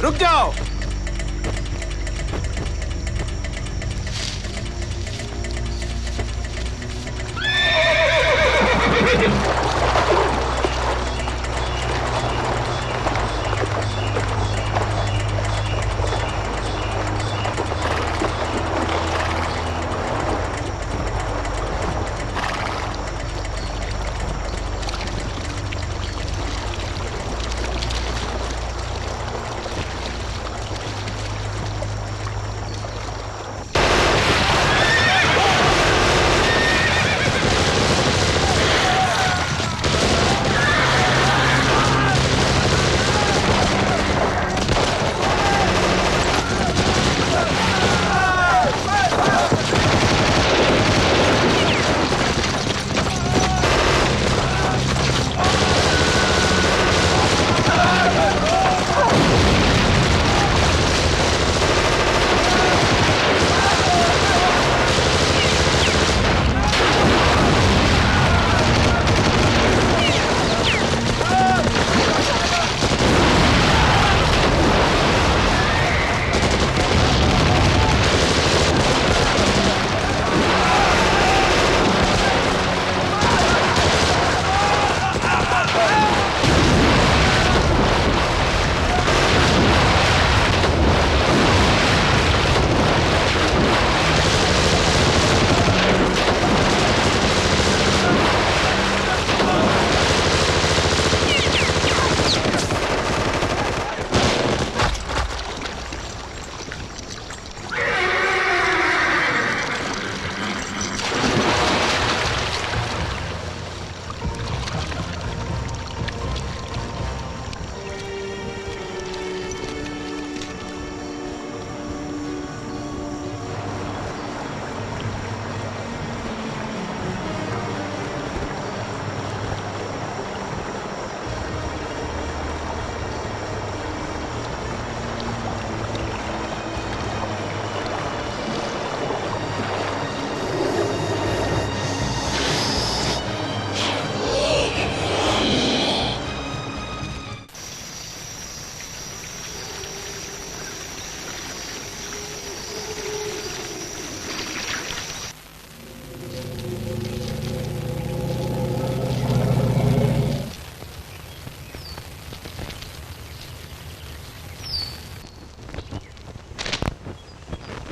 रुक जाओ।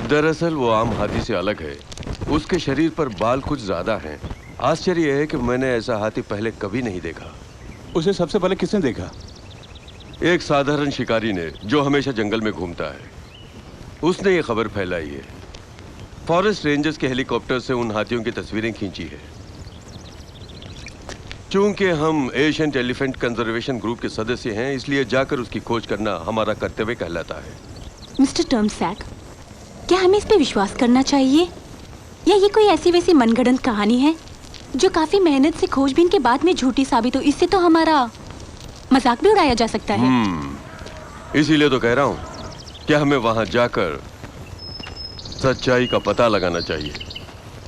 दरअसल वो आम हाथी से अलग है। उसके शरीर पर बाल कुछ ज्यादा हैं। आश्चर्य है कि मैंने ऐसा हाथी पहले कभी नहीं देखा। उसे सबसे पहले किसने देखा? एक साधारण शिकारी ने, जो हमेशा जंगल में घूमता है। उसने ये खबर फैलाई है। फॉरेस्ट रेंजर्स के हेलीकॉप्टर से उन हाथियों की तस्वीरें खींची है। चूंकि हम एशियन एलिफेंट कंजर्वेशन ग्रुप के सदस्य हैं, इसलिए जाकर उसकी खोज करना हमारा कर्तव्य कहलाता है। मिस्टर टर्मसैक, क्या हमें इस पे विश्वास करना चाहिए या ये कोई ऐसी वैसी मनगढ़ंत कहानी है जो काफी मेहनत से खोजबीन के बाद में झूठी साबित हो? इससे तो हमारा मजाक भी उड़ाया जा सकता है। इसीलिए तो कह रहा हूँ कि हमें वहां जाकर सच्चाई का पता लगाना चाहिए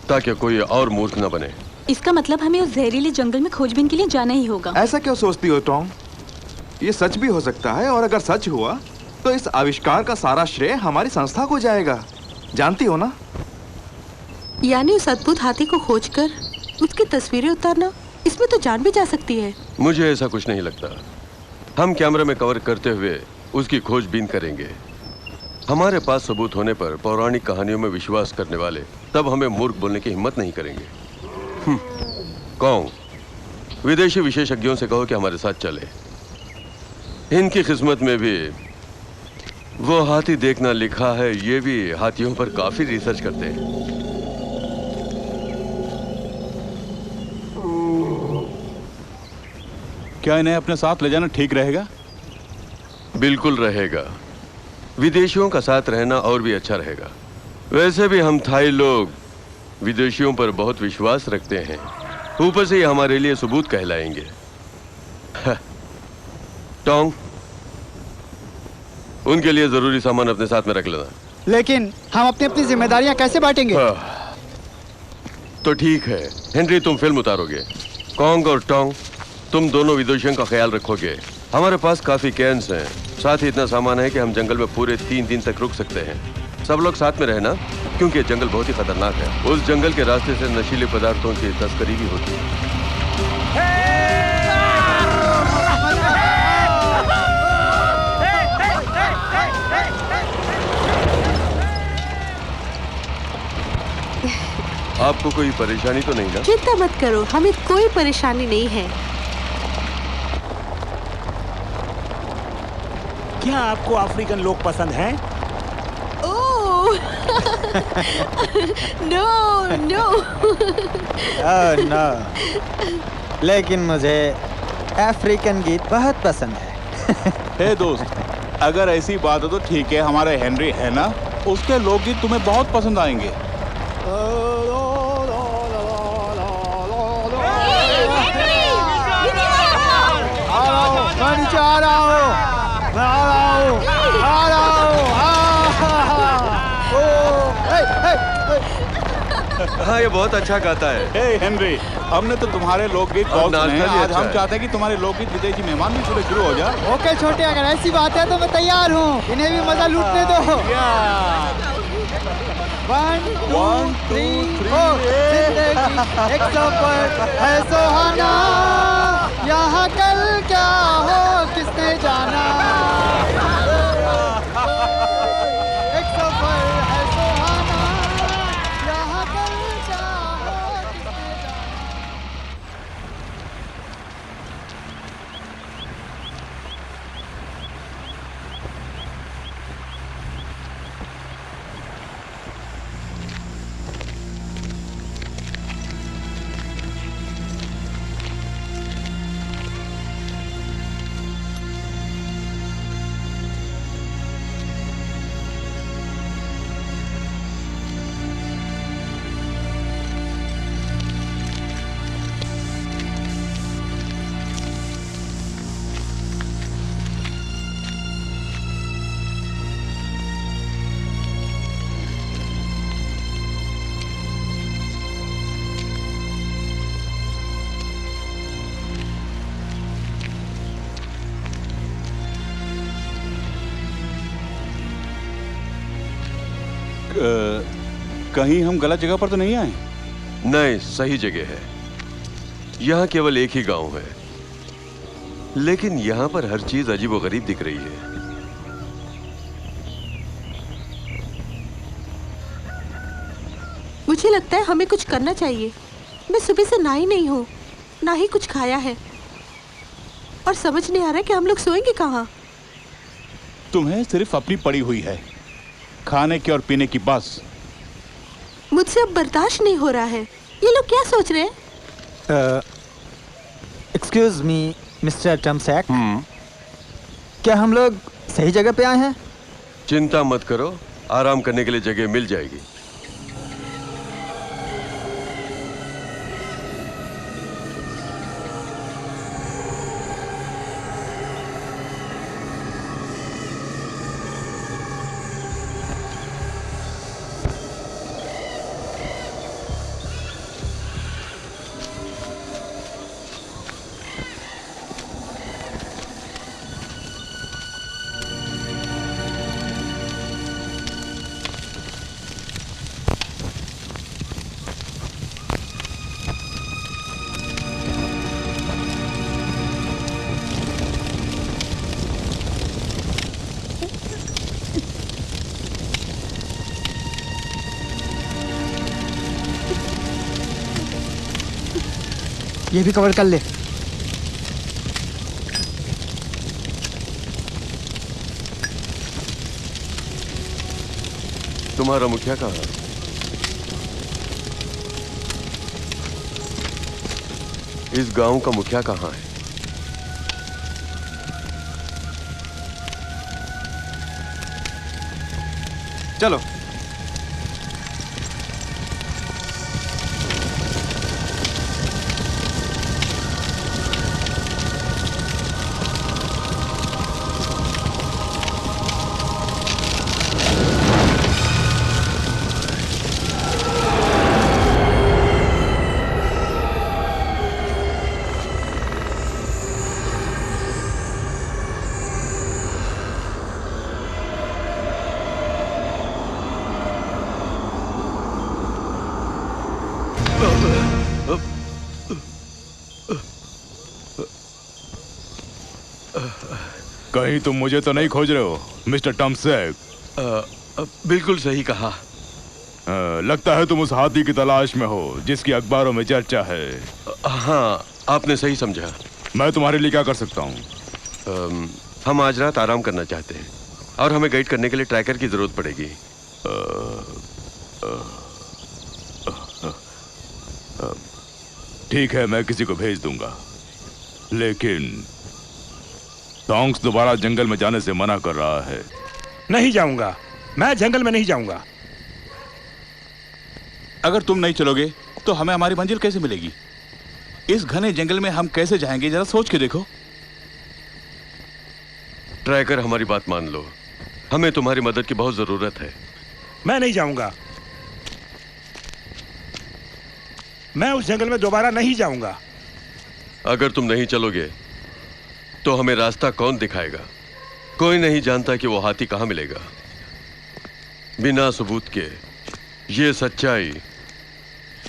ताकि कोई और मूर्ख न बने। इसका मतलब हमें उस जहरीले जंगल में खोजबीन के लिए जाना ही होगा। ऐसा क्यों सोचती हो टॉम? ये सच भी हो सकता है, और अगर सच हुआ तो इस आविष्कार का सारा श्रेय हमारी संस्था को जाएगा। जानती हो ना? यानी उस अद्भुत हाथी को खोजकर उसकी तस्वीरें उतारना, इसमें तो जान भी जा सकती है। मुझे ऐसा कुछ नहीं लगता। हम कैमरा में कवर करते हुए उसकी खोजबीन करेंगे। हमारे पास सबूत होने पर पौराणिक कहानियों में विश्वास करने वाले तब हमें मूर्ख बोलने की हिम्मत नहीं करेंगे। कौन? विदेशी विशेषज्ञों से कहो कि हमारे साथ चले। इनकी किस्मत में भी वो हाथी देखना लिखा है। ये भी हाथियों पर काफी रिसर्च करते हैं। क्या इन्हें अपने साथ ले जाना ठीक रहेगा? बिल्कुल रहेगा। विदेशियों का साथ रहना और भी अच्छा रहेगा। वैसे भी हम थाई लोग विदेशियों पर बहुत विश्वास रखते हैं। ऊपर से ये हमारे लिए सबूत कहलाएंगे। टोंग, उनके लिए जरूरी सामान अपने साथ में रख लेना। लेकिन हम अपनी अपनी जिम्मेदारियां कैसे बांटेंगे? तो ठीक है, हेनरी तुम फिल्म उतारोगे। कॉन्ग और टोंग, तुम दोनों विदेशियों का ख्याल रखोगे। हमारे पास काफी कैंस हैं। साथ ही इतना सामान है कि हम जंगल में पूरे 3 दिन तक रुक सकते हैं। सब लोग साथ में रहना, क्योंकि जंगल बहुत ही खतरनाक है। उस जंगल के रास्ते से नशीले पदार्थों की तस्करी भी होती है। आपको कोई परेशानी तो नहीं ना? चिंता मत करो, हमें कोई परेशानी नहीं है। क्या आपको अफ्रीकन लोग पसंद हैं? Oh no no. नो, लेकिन मुझे अफ्रीकन गीत बहुत पसंद है। हे दोस्त, अगर ऐसी बात है तो ठीक है, हमारे हेनरी है ना, उसके लोकगीत तुम्हें बहुत पसंद आएंगे। मैं नीचे आ रहा हूँ, मैं आ रहा हूँ। हाँ, ये बहुत अच्छा गाता है। हे हेनरी, हमने तो तुम्हारे लोकगीत बहुत नाचना सुने हैं। भी आज अच्छा हम है। चाहते हैं कि तुम्हारे लोकगीत विदेशी मेहमान भी सुने शुरू हो जाए। ओके छोटे, अगर ऐसी बात है तो मैं तैयार हूँ, इन्हें भी मजा लूटने दो। 1 2 3 4 जिंदगी एक सफर है सुहाना, यहाँ कल क्या हो किसने जाना। एक सफर है सुहाना, यहाँ कल क्या हो किसने जाना। कहीं हम गलत जगह पर तो नहीं आए? नहीं, सही जगह है। यहाँ केवल एक ही गांव है, लेकिन यहाँ पर हर चीज अजीबोगरीब दिख रही है। मुझे लगता है हमें कुछ करना चाहिए। मैं सुबह से नहाई नहीं हूँ, ना ही कुछ खाया है, और समझ नहीं आ रहा कि हम लोग सोएंगे कहाँ। तुम्हें सिर्फ अपनी पड़ी हुई है, खाने की और पीने की बस। मुझसे अब बर्दाश्त नहीं हो रहा है। ये लोग क्या सोच रहे हैं? एक्सक्यूज मी मिस्टर टमसैक, क्या हम लोग सही जगह पे आए हैं? चिंता मत करो, आराम करने के लिए जगह मिल जाएगी। ये भी कवर कर ले। तुम्हारा मुखिया कहाँ है? इस गांव का मुखिया कहाँ है? चलो। कहीं तुम मुझे तो नहीं खोज रहे हो मिस्टर टॉम सैक? बिल्कुल सही कहा। लगता है तुम उस हाथी की तलाश में हो जिसकी अखबारों में चर्चा है। हाँ, आपने सही समझा। मैं तुम्हारे लिए क्या कर सकता हूँ? हम आज रात आराम करना चाहते हैं और हमें गाइड करने के लिए ट्रैकर की जरूरत पड़ेगी। ठीक है, मैं किसी को भेज दूंगा, लेकिन टॉन्क्स दोबारा जंगल में जाने से मना कर रहा है। नहीं जाऊंगा, मैं जंगल में नहीं जाऊंगा। अगर तुम नहीं चलोगे तो हमें हमारी मंजिल कैसे मिलेगी? इस घने जंगल में हम कैसे जाएंगे? जरा सोच के देखो। ट्रैकर, हमारी बात मान लो, हमें तुम्हारी मदद की बहुत जरूरत है। मैं नहीं जाऊंगा, मैं उस जंगल में दोबारा नहीं जाऊंगा। अगर तुम नहीं चलोगे तो हमें रास्ता कौन दिखाएगा? कोई नहीं जानता कि वो हाथी कहां मिलेगा। बिना सबूत के ये सच्चाई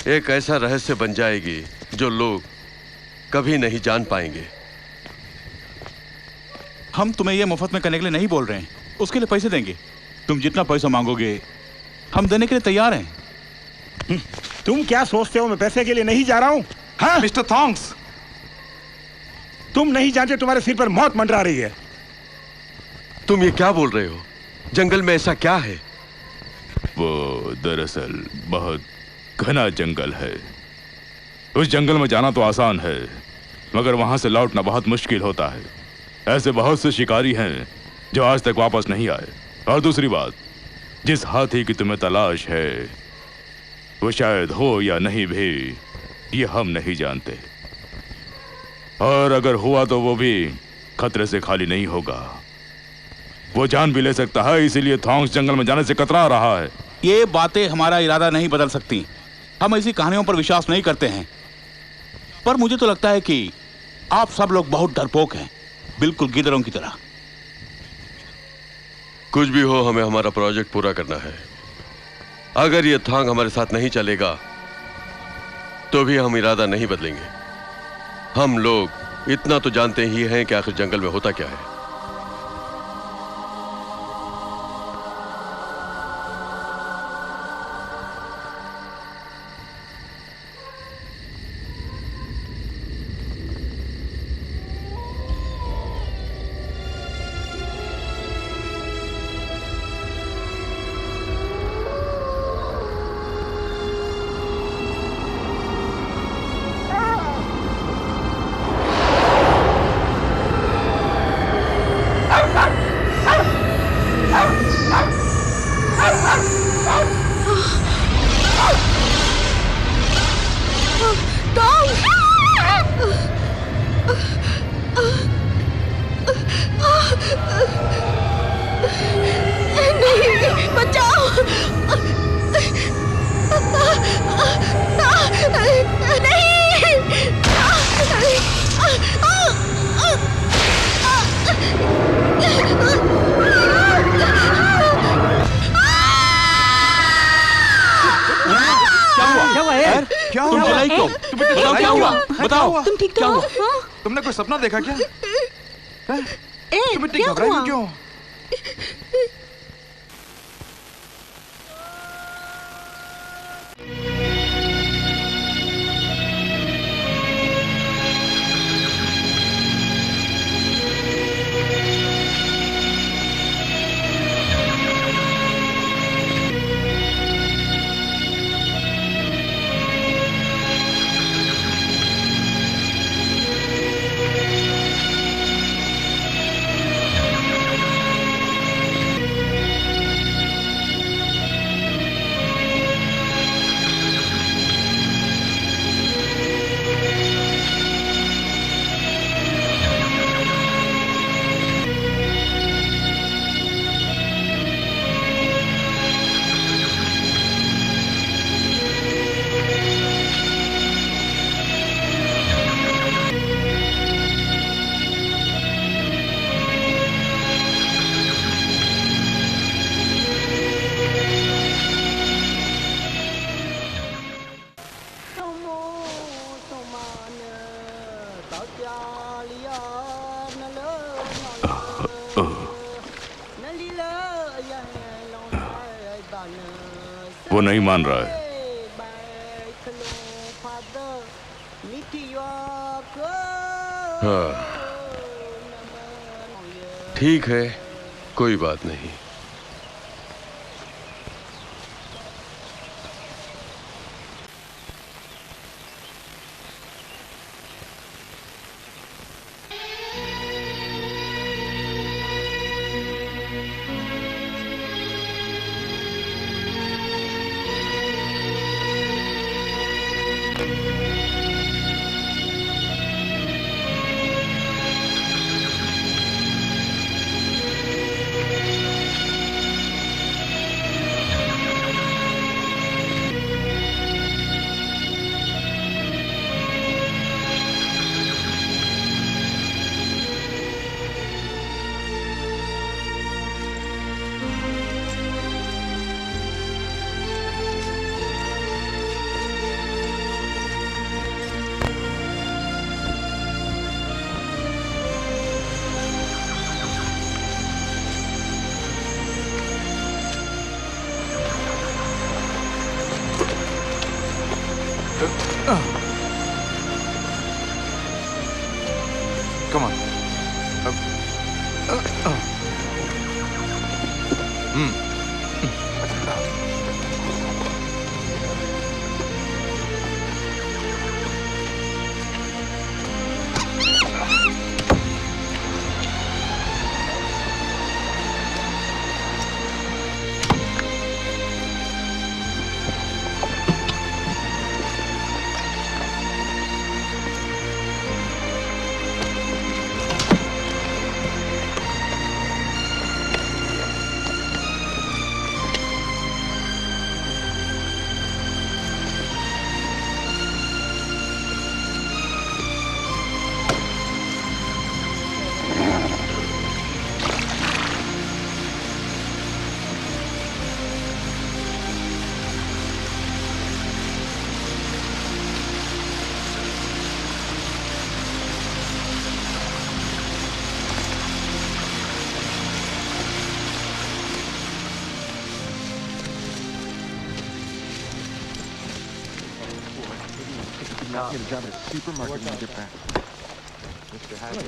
एक ऐसा रहस्य बन जाएगी जो लोग कभी नहीं जान पाएंगे। हम तुम्हें यह मुफ्त में करने के लिए नहीं बोल रहे हैं, उसके लिए पैसे देंगे। तुम जितना पैसा मांगोगे हम देने के लिए तैयार हैं। तुम क्या सोचते हो मैं पैसे के लिए नहीं जा रहा हूं? हाँ? मिस्टर थॉन्क्स, तुम नहीं जानते तुम्हारे सिर पर मौत मंडरा रही है। तुम ये क्या बोल रहे हो? जंगल में ऐसा क्या है? वो दरअसल बहुत घना जंगल है। उस जंगल में जाना तो आसान है, मगर वहां से लौटना बहुत मुश्किल होता है। ऐसे बहुत से शिकारी हैं जो आज तक वापस नहीं आए। और दूसरी बात, जिस हाथी की तुम्हें तलाश है वो शायद हो या नहीं भी, ये हम नहीं जानते। और अगर हुआ तो वो भी खतरे से खाली नहीं होगा। वो जान भी ले सकता है, इसीलिए थॉन्क्स जंगल में जाने से कतरा रहा है। ये बातें हमारा इरादा नहीं बदल सकती। हम ऐसी कहानियों पर विश्वास नहीं करते हैं। पर मुझे तो लगता है कि आप सब लोग बहुत डरपोक हैं, बिल्कुल गिदड़ों की तरह। कुछ भी हो, हमें हमारा प्रोजेक्ट पूरा करना है। अगर ये थांग हमारे साथ नहीं चलेगा तो भी हम इरादा नहीं बदलेंगे। हम लोग इतना तो जानते ही हैं कि आखिर जंगल में होता क्या है। क्या तुम हुआ? जलाई क्यों? बताओ क्या हुआ? बताओ। तुम ठीक तो हो? हाँ? तुमने कोई सपना देखा क्या? ए, तुम इतनी क्या घबराई हुआ? क्यों? वो नहीं मान रहा है। हाँ, ठीक है, कोई बात नहीं। Come on. Get a job at a supermarket when you get back. Mr. Hackett.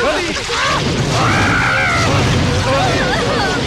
Hey!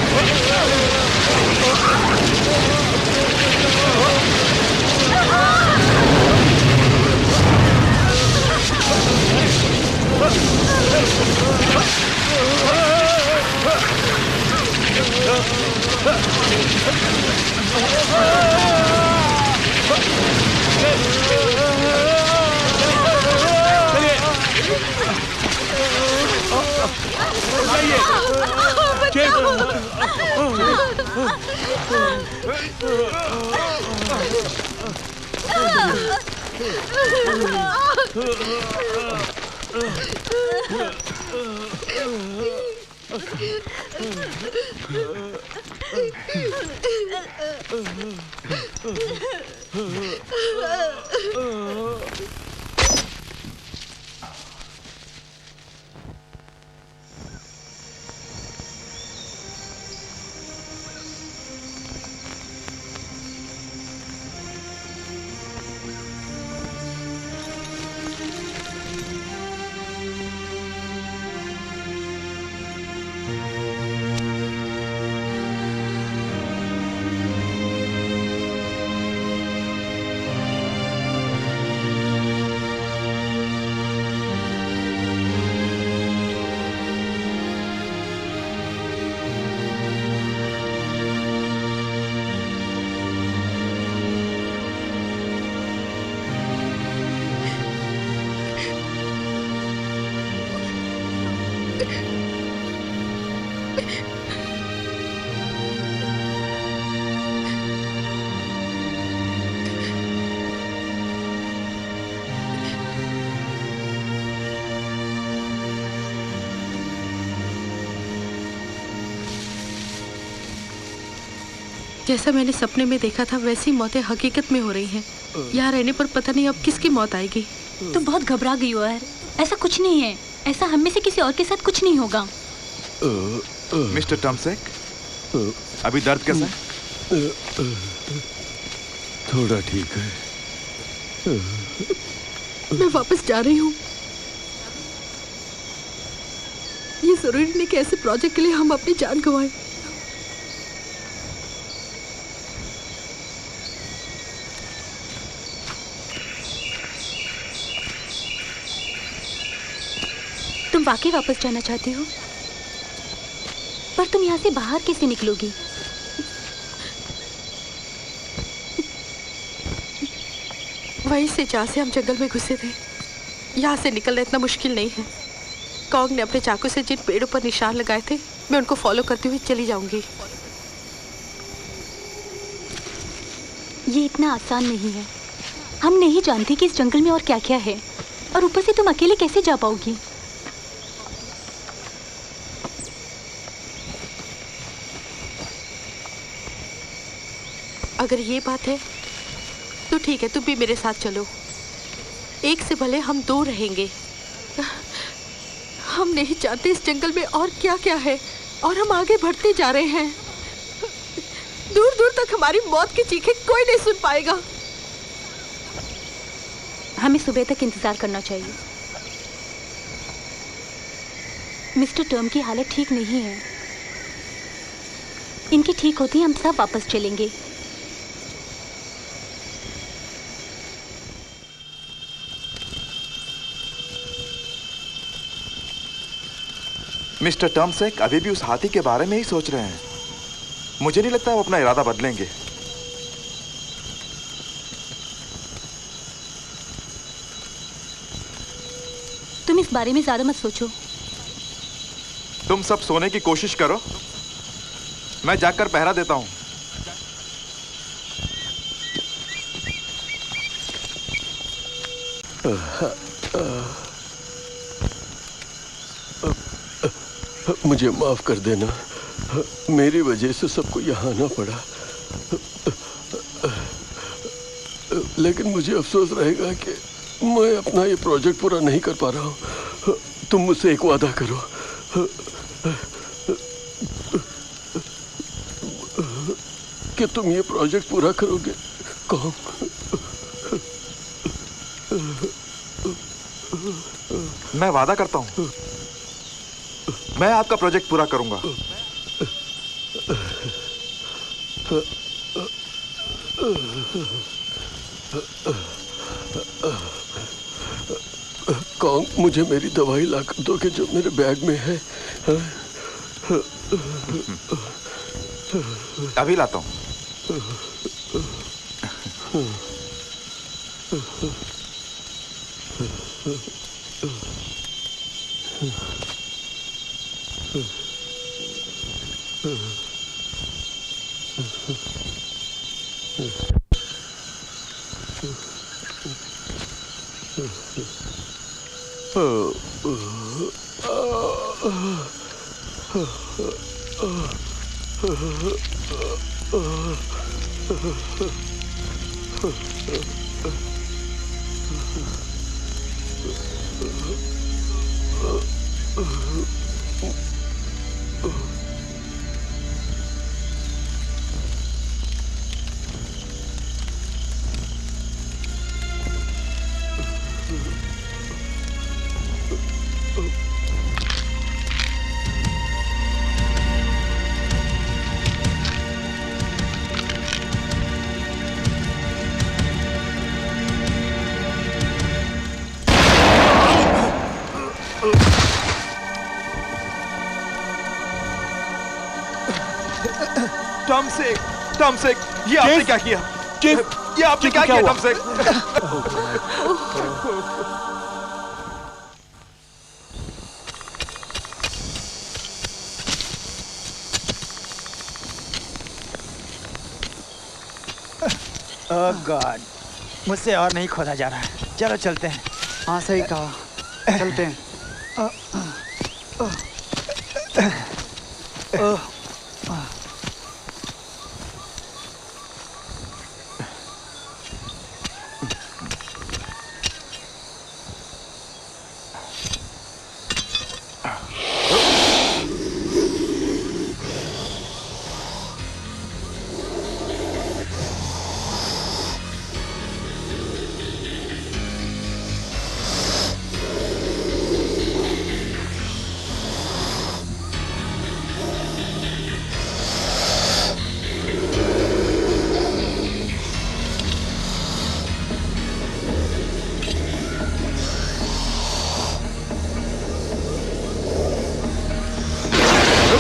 जैसा मैंने सपने में देखा था वैसी मौतें हकीकत में हो रही हैं। यहाँ रहने पर पता नहीं अब किसकी मौत आएगी। तुम बहुत घबरा गई हो यार। ऐसा कुछ नहीं है, ऐसा हम में से किसी और के साथ कुछ नहीं होगा। मिस्टर टॉमसेक, अभी दर्द कैसा है? थोड़ा ठीक है। मैं वापस जा रही हूँ। ये जरूरी नहीं कि ऐसे प्रोजेक्ट के लिए हम अपनी जान गंवाएं। तुम वाकई वापस जाना चाहती हो? पर तुम यहाँ से बाहर कैसे निकलोगी? वहीं से जहाँ से हम जंगल में घुसे थे। यहाँ से निकलना इतना मुश्किल नहीं है। कॉन्ग ने अपने चाकू से जिन पेड़ों पर निशान लगाए थे, मैं उनको फॉलो करते हुए चली जाऊंगी। ये इतना आसान नहीं है। हम नहीं जानते कि इस जंगल में और क्या क्या है, और ऊपर से तुम अकेले कैसे जा पाओगी? अगर ये बात है तो ठीक है, तुम भी मेरे साथ चलो। एक से भले हम दो रहेंगे। हम नहीं जानते इस जंगल में और क्या क्या है, और हम आगे बढ़ते जा रहे हैं। दूर दूर तक हमारी मौत की चीखें कोई नहीं सुन पाएगा। हमें सुबह तक इंतजार करना चाहिए। मिस्टर टर्म की हालत ठीक नहीं है। इनकी ठीक होती हम सब वापस चलेंगे। मिस्टर टॉमसेक अभी भी उस हाथी के बारे में ही सोच रहे हैं। मुझे नहीं लगता वो अपना इरादा बदलेंगे। तुम इस बारे में ज्यादा मत सोचो। तुम सब सोने की कोशिश करो, मैं जाकर पहरा देता हूं। मुझे माफ कर देना, मेरी वजह से सबको यहाँ आना पड़ा। लेकिन मुझे अफसोस रहेगा कि मैं अपना ये प्रोजेक्ट पूरा नहीं कर पा रहा हूँ। तुम मुझसे एक वादा करो कि तुम ये प्रोजेक्ट पूरा करोगे। कौन? मैं वादा करता हूं, मैं आपका प्रोजेक्ट पूरा करूंगा। कौन मुझे मेरी दवाई लाकर दोगे जो मेरे बैग में है? अभी लाता हूँ। टॉमसेक, ये आपने क्या किया? ये आपने क्या किया टॉमसेक? ओह गॉड, मुझसे और नहीं खोदा जा रहा है। चलो चलते हैं। हाँ सही कहा, चलते हैं।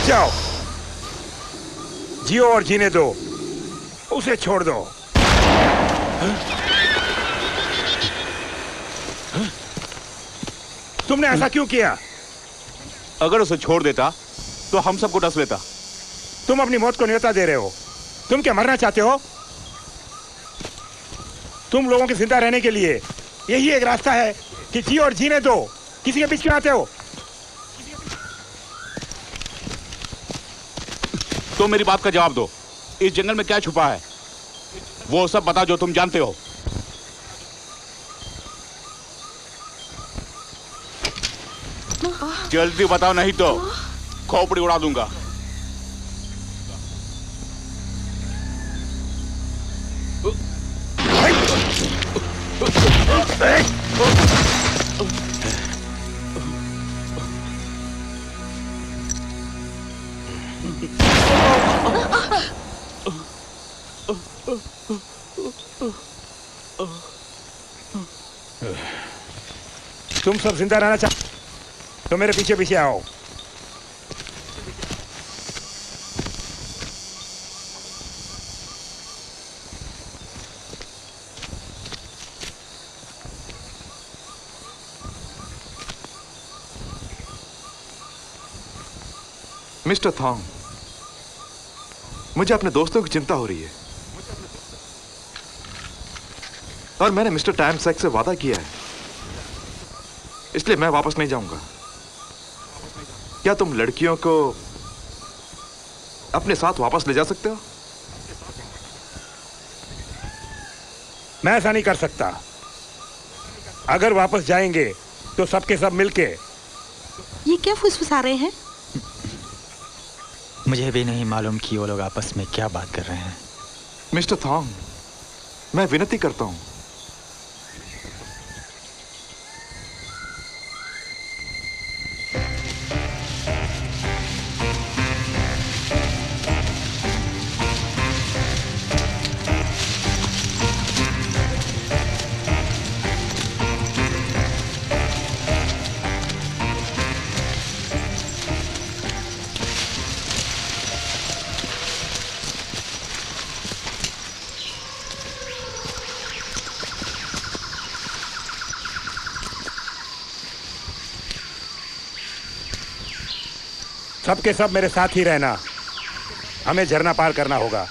जाओ, जियो और जीने दो, उसे छोड़ दो। तुमने ऐसा क्यों किया? अगर उसे छोड़ देता तो हम सबको डस लेता। तुम अपनी मौत को न्योता दे रहे हो। तुम क्या मरना चाहते हो? तुम लोगों के जिंदा रहने के लिए यही एक रास्ता है कि जियो और जीने दो। किसी के बीच क्यों आते हो? तो मेरी बात का जवाब दो, इस जंगल में क्या छुपा है? वो सब बता जो तुम जानते हो। जल्दी बताओ, नहीं तो खोपड़ी उड़ा दूंगा। तुम सब जिंदा रहना चाहते तो मेरे पीछे पीछे आओ। मिस्टर थॉन्ग, मुझे अपने दोस्तों की चिंता हो रही है और मैंने मिस्टर टॉमसेक से वादा किया है, इसलिए मैं वापस नहीं जाऊंगा। क्या तुम लड़कियों को अपने साथ वापस ले जा सकते हो? मैं ऐसा नहीं कर सकता। अगर वापस जाएंगे तो सबके सब मिलके। ये क्या फुसफुसा रहे हैं? मुझे भी नहीं मालूम कि वो लोग आपस में क्या बात कर रहे हैं। मिस्टर थॉन्ग, मैं विनती करता हूं, सबके सब मेरे साथ ही रहना। हमें झरना पार करना होगा,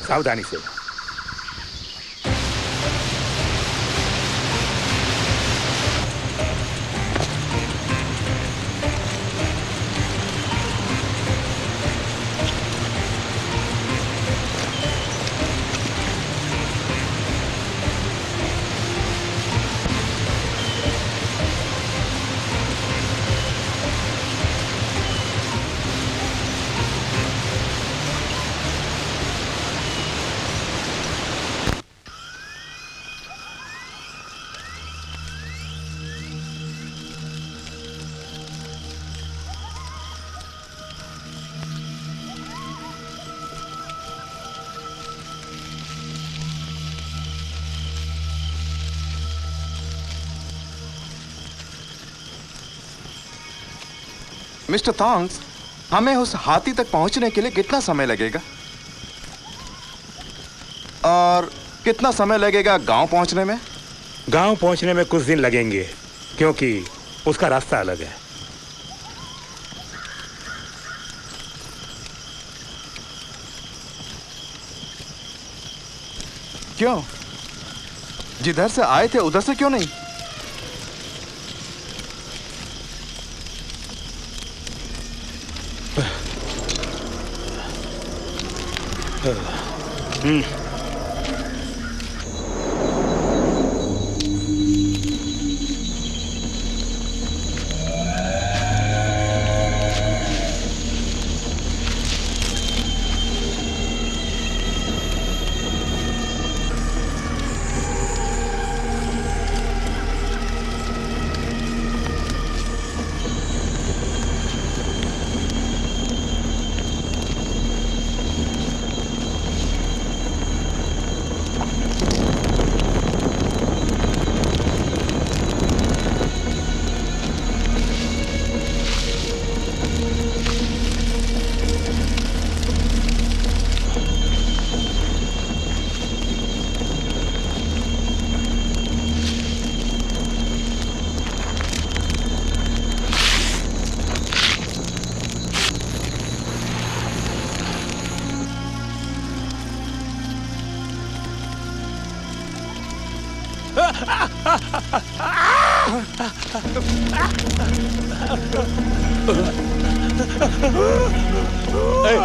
सावधानी से। मिस्टर थॉन्ग्स, हमें उस हाथी तक पहुंचने के लिए कितना समय लगेगा? और कितना समय लगेगा गांव पहुंचने में? गांव पहुंचने में कुछ दिन लगेंगे, क्योंकि उसका रास्ता अलग है। क्यों? जिधर से आए थे उधर से क्यों नहीं?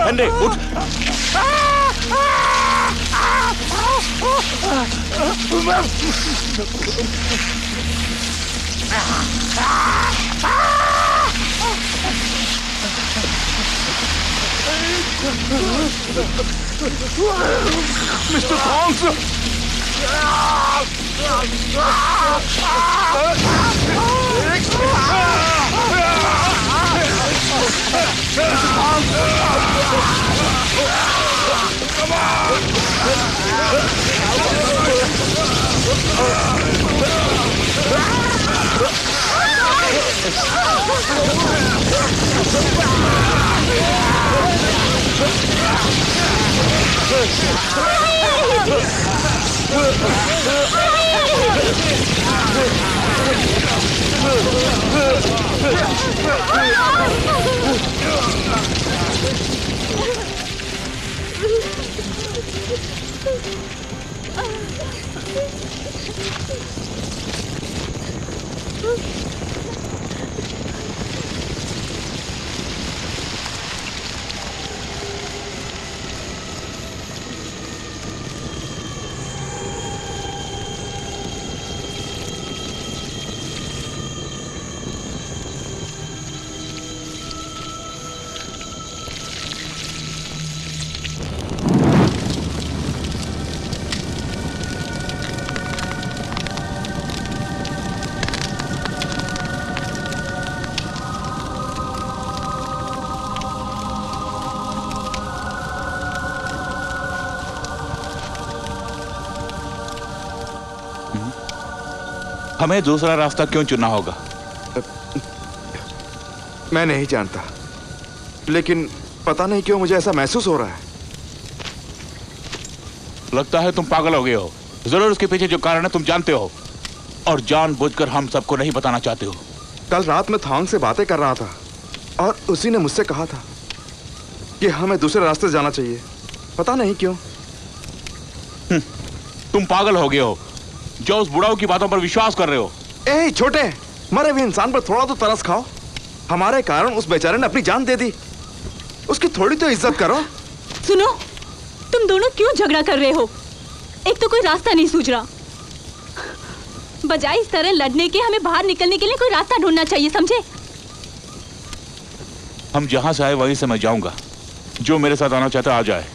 हेनरी, उठ। Mister Thoms! हमें दूसरा रास्ता क्यों चुनना होगा? मैं नहीं जानता, लेकिन पता नहीं क्यों मुझे ऐसा महसूस हो रहा है। लगता है तुम पागल हो गए हो। जरूर उसके पीछे जो कारण है तुम जानते हो, और जानबूझकर हम सबको नहीं बताना चाहते हो। कल रात में थॉन्ग से बातें कर रहा था। और उसी ने मुझसे कहा था कि हमें दूसरे रास्ते जाना चाहिए। पता नहीं क्यों। तुम पागल हो गए हो जो उस बुढ़ाऊ की बातों पर विश्वास कर रहे हो। ए छोटे, मरे हुए इंसान पर थोड़ा तो तरस खाओ। हमारे कारण उस बेचारे ने अपनी जान दे दी, उसकी थोड़ी तो इज्जत करो। सुनो, तुम दोनों क्यों झगड़ा कर रहे हो? एक तो कोई रास्ता नहीं सूझ रहा, बजाय इस तरह लड़ने के हमें बाहर निकलने के लिए कोई रास्ता ढूंढना चाहिए, समझे? हम जहां से आए वहीं से मैं जाऊंगा। जो मेरे साथ आना चाहता है आ जाए,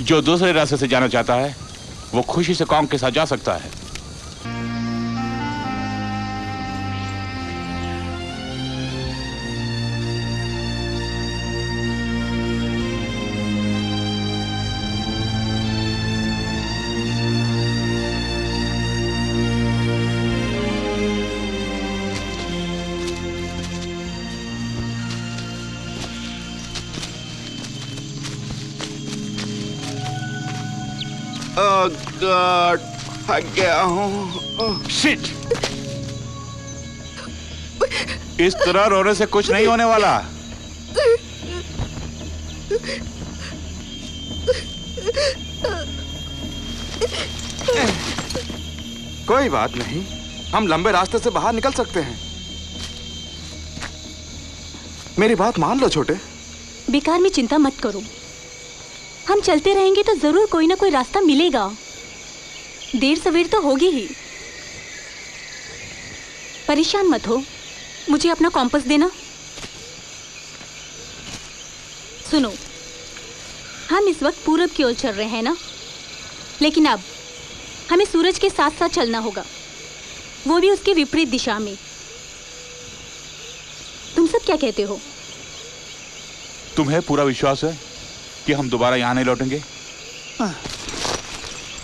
जो दूसरे रास्ते से जाना चाहता है वो खुशी से कॉन्ग के साथ जा सकता है। गॉड, थक गया हूँ। शिट! इस तरह रोने से कुछ नहीं होने वाला। कोई बात नहीं, हम लंबे रास्ते से बाहर निकल सकते हैं। मेरी बात मान लो छोटे। बेकार में चिंता मत करो, हम चलते रहेंगे तो जरूर कोई ना कोई रास्ता मिलेगा। देर सवेर तो होगी ही। परेशान मत हो, मुझे अपना कॉम्पास देना। सुनो, हम इस वक्त पूरब की ओर चल रहे हैं ना, लेकिन अब हमें सूरज के साथ साथ चलना होगा, वो भी उसके विपरीत दिशा में। तुम सब क्या कहते हो? तुम्हें पूरा विश्वास है कि हम दोबारा यहाँ नहीं लौटेंगे?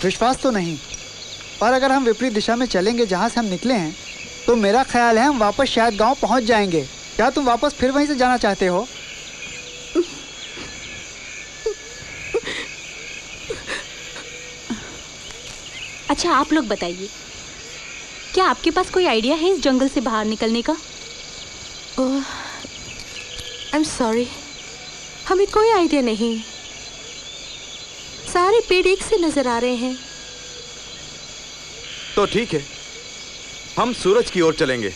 विश्वास तो नहीं, पर अगर हम विपरीत दिशा में चलेंगे जहाँ से हम निकले हैं, तो मेरा ख्याल है हम वापस शायद गांव पहुँच जाएंगे। क्या तुम वापस फिर वहीं से जाना चाहते हो? अच्छा, आप लोग बताइए, क्या आपके पास कोई आइडिया है इस जंगल से बाहर निकलने का? आई एम सॉरी, हमें कोई आइडिया नहीं। सारे पेड़ एक से नजर आ रहे हैं। तो ठीक है, हम सूरज की ओर चलेंगे।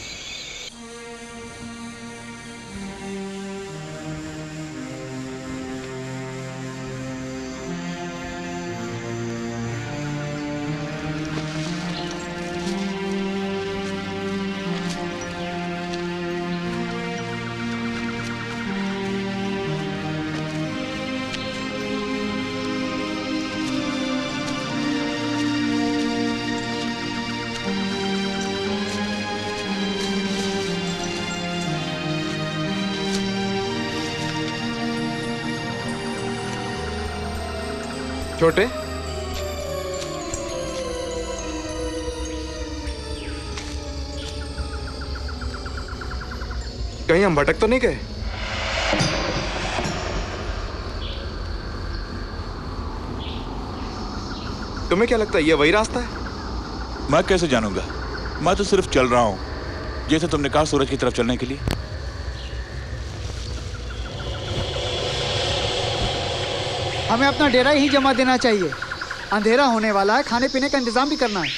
छोटे, कहीं हम भटक तो नहीं गए? तुम्हें क्या लगता है ये वही रास्ता है? मैं कैसे जानूंगा? मैं तो सिर्फ चल रहा हूँ, जैसे तुमने कहा सूरज की तरफ चलने के लिए। हमें अपना डेरा ही जमा देना चाहिए। अंधेरा होने वाला है, खाने पीने का इंतजाम भी करना है।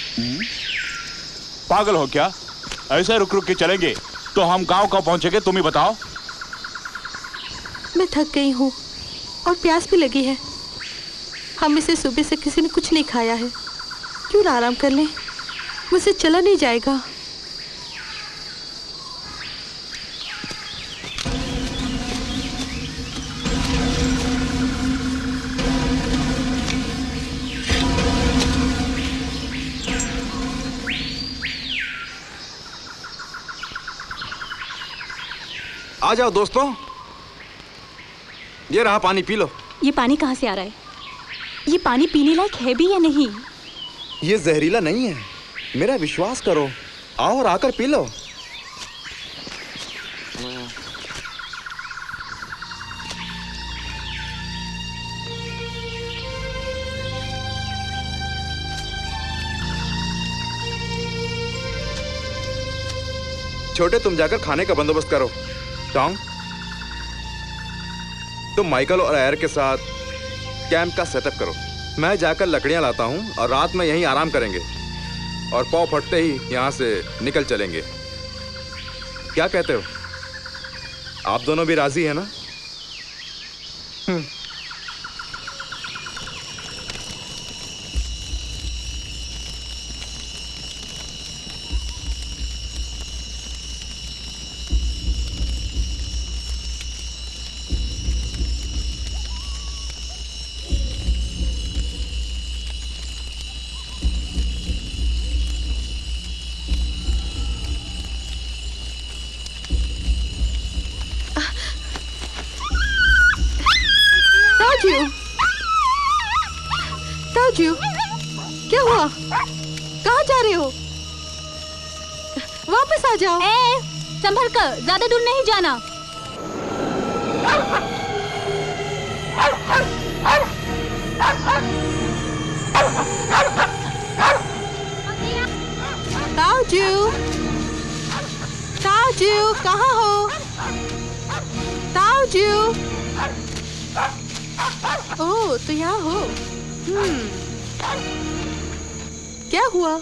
पागल हो क्या? ऐसे रुक रुक के चलेंगे तो हम गांव कब पहुंचेंगे, तुम ही बताओ। मैं थक गई हूँ और प्यास भी लगी है। हम में से सुबह से किसी ने कुछ नहीं खाया है। क्यों ना आराम कर लें? मुझसे चला नहीं जाएगा। आ जाओ दोस्तों, ये रहा पानी, पी लो। ये पानी कहाँ से आ रहा है? ये पानी पीने लायक है भी या नहीं? ये जहरीला नहीं है, मेरा विश्वास करो। आओ और आकर पी लो। छोटे, तुम जाकर खाने का बंदोबस्त करो। टॉम, तुम माइकल और एयर के साथ कैंप का सेटअप करो। मैं जाकर लकड़ियां लाता हूं और रात में यहीं आराम करेंगे और पाँव फटते ही यहां से निकल चलेंगे। क्या कहते हो? आप दोनों भी राजी हैं ना? ताजू, क्या हुआ? कहाँ जा रहे हो? वापस आ जाओ। संभल कर, ज्यादा दूर नहीं जाना। ताजू, ताजू कहाँ हो? ताजू, ओह तो यहाँ हो। क्या हुआ?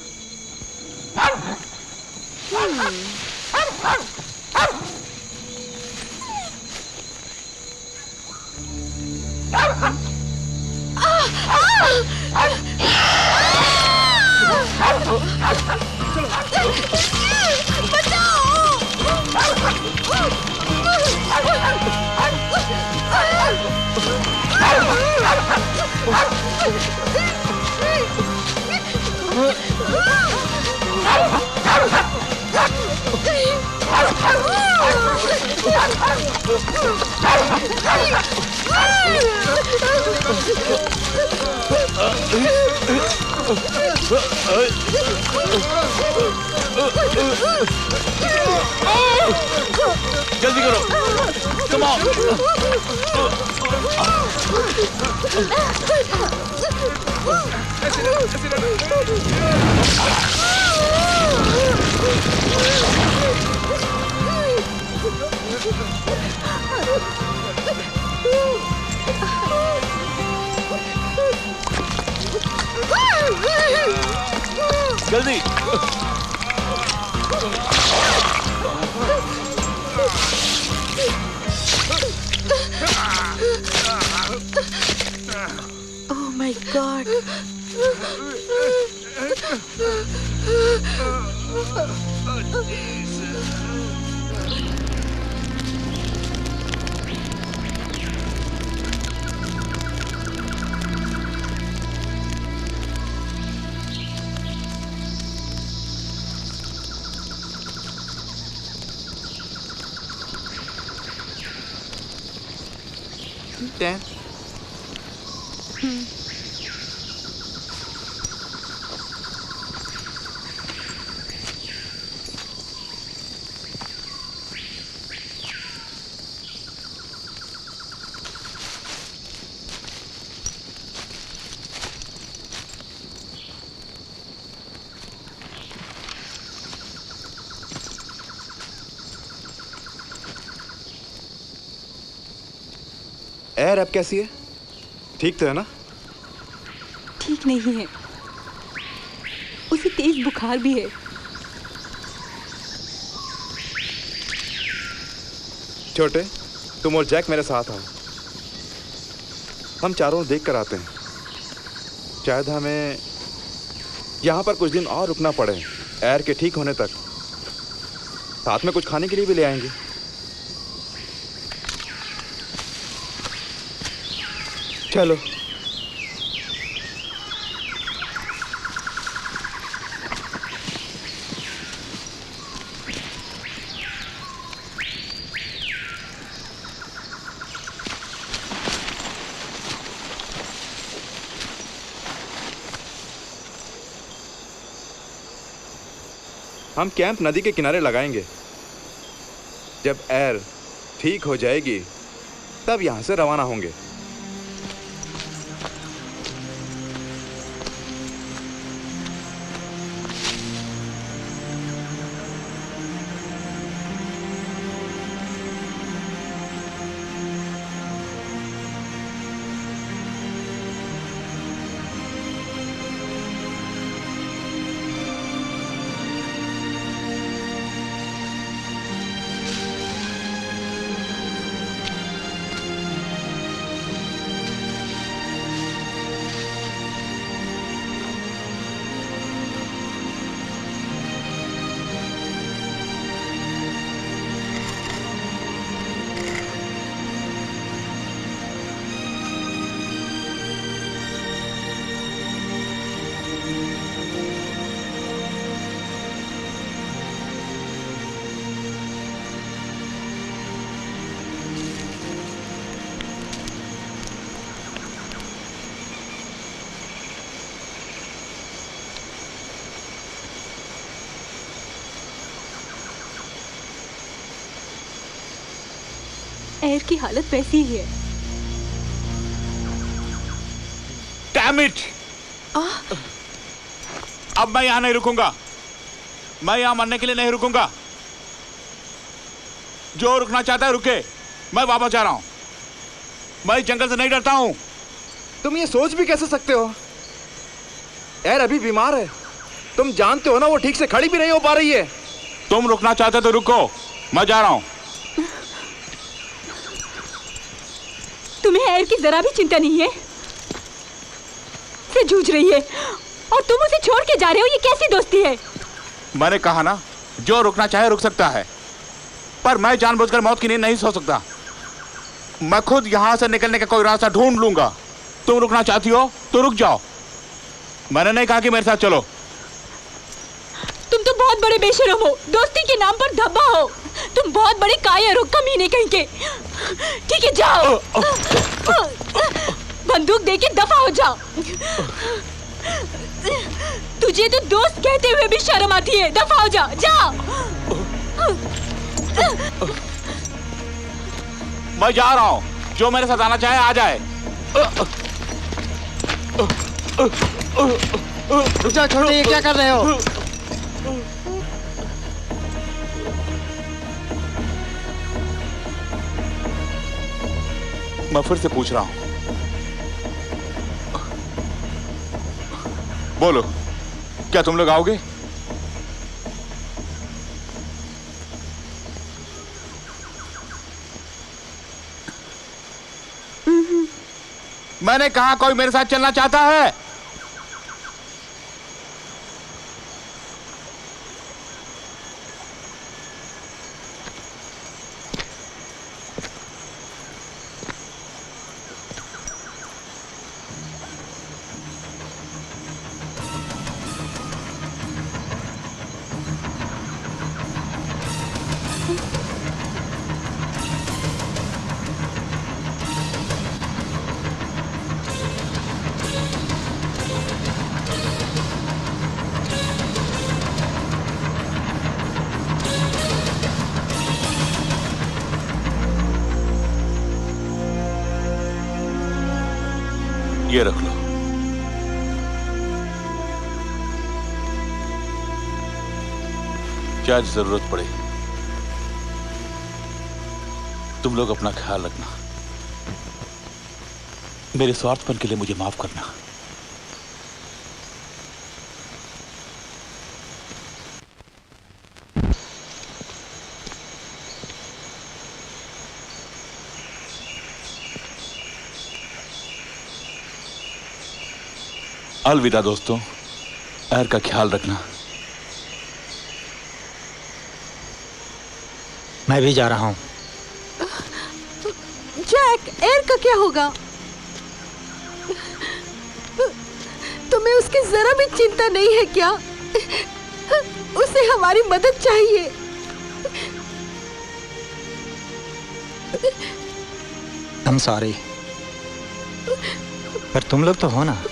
जल्दी करो, कम ऑन। जल्दी। Oh my God. Dan? Air अब कैसी है? ठीक तो है ना? ठीक नहीं है, उसे तेज बुखार भी है। छोटे, तुम और जैक मेरे साथ आओ। हम चारों देख कर आते हैं। शायद हमें यहाँ पर कुछ दिन और रुकना पड़े, एयर के ठीक होने तक। साथ में कुछ खाने के लिए भी ले आएंगे। चलो। हम कैंप नदी के किनारे लगाएंगे। जब एयर ठीक हो जाएगी तब यहां से रवाना होंगे। एयर की हालत वैसी ही है। Damn it! अब मैं यहाँ नहीं रुकूंगा। मैं यहाँ मरने के लिए नहीं रुकूंगा। जो रुकना चाहता है रुके। मैं वापस जा रहा हूँ। मैं इस जंगल से नहीं डरता हूँ। तुम ये सोच भी कैसे सकते हो? एयर अभी बीमार है। तुम जानते हो ना वो ठीक से खड़ी भी नहीं हो पा रही है। तुम रुकना चाहते तो रुको, मैं जा रहा हूँ। तुम्हें एयर की जरा भी चिंता नहीं है? से जूझ रही है और तुम उसे छोड़ के जा रहे हो, ये कैसी दोस्ती है? मैंने कहा ना, जो रुकना चाहे रुक सकता है, पर मैं जानबूझकर मौत की नींद नहीं सो सकता। मैं खुद यहाँ से निकलने का कोई रास्ता ढूंढ लूंगा। तुम रुकना चाहती हो तो रुक जाओ। मैंने नहीं कहा कि मेरे साथ चलो। तुम तो बहुत बड़े बेशरम हो, दोस्ती के नाम पर धब्बा हो। तुम बहुत बड़े कायर हो, कमीने कहीं के। ठीक है, जाओ। बंदूक दे के दफा हो जाओ। तुझे तो दोस्त कहते हुए भी शर्म आती है। दफा हो जा, जा। मैं जा रहा हूँ। जो मेरे साथ आना चाहे आ जाए। रुक जाओ छोटे, ये क्या कर रहे हो? मैं फिर से पूछ रहा हूँ, बोलो, क्या तुम लोग आओगे? मैंने कहा कोई मेरे साथ चलना चाहता है? ये रख लो। चाहे जरूरत पड़े, तुम लोग अपना ख्याल रखना। मेरे स्वार्थपन के लिए मुझे माफ करना। अलविदा दोस्तों, एयर का ख्याल रखना। मैं भी जा रहा हूँ। जैक, एयर का क्या होगा? तुम्हें उसकी जरा भी चिंता नहीं है क्या? उसे हमारी मदद चाहिए। I'm sorry, पर तुम लोग तो हो ना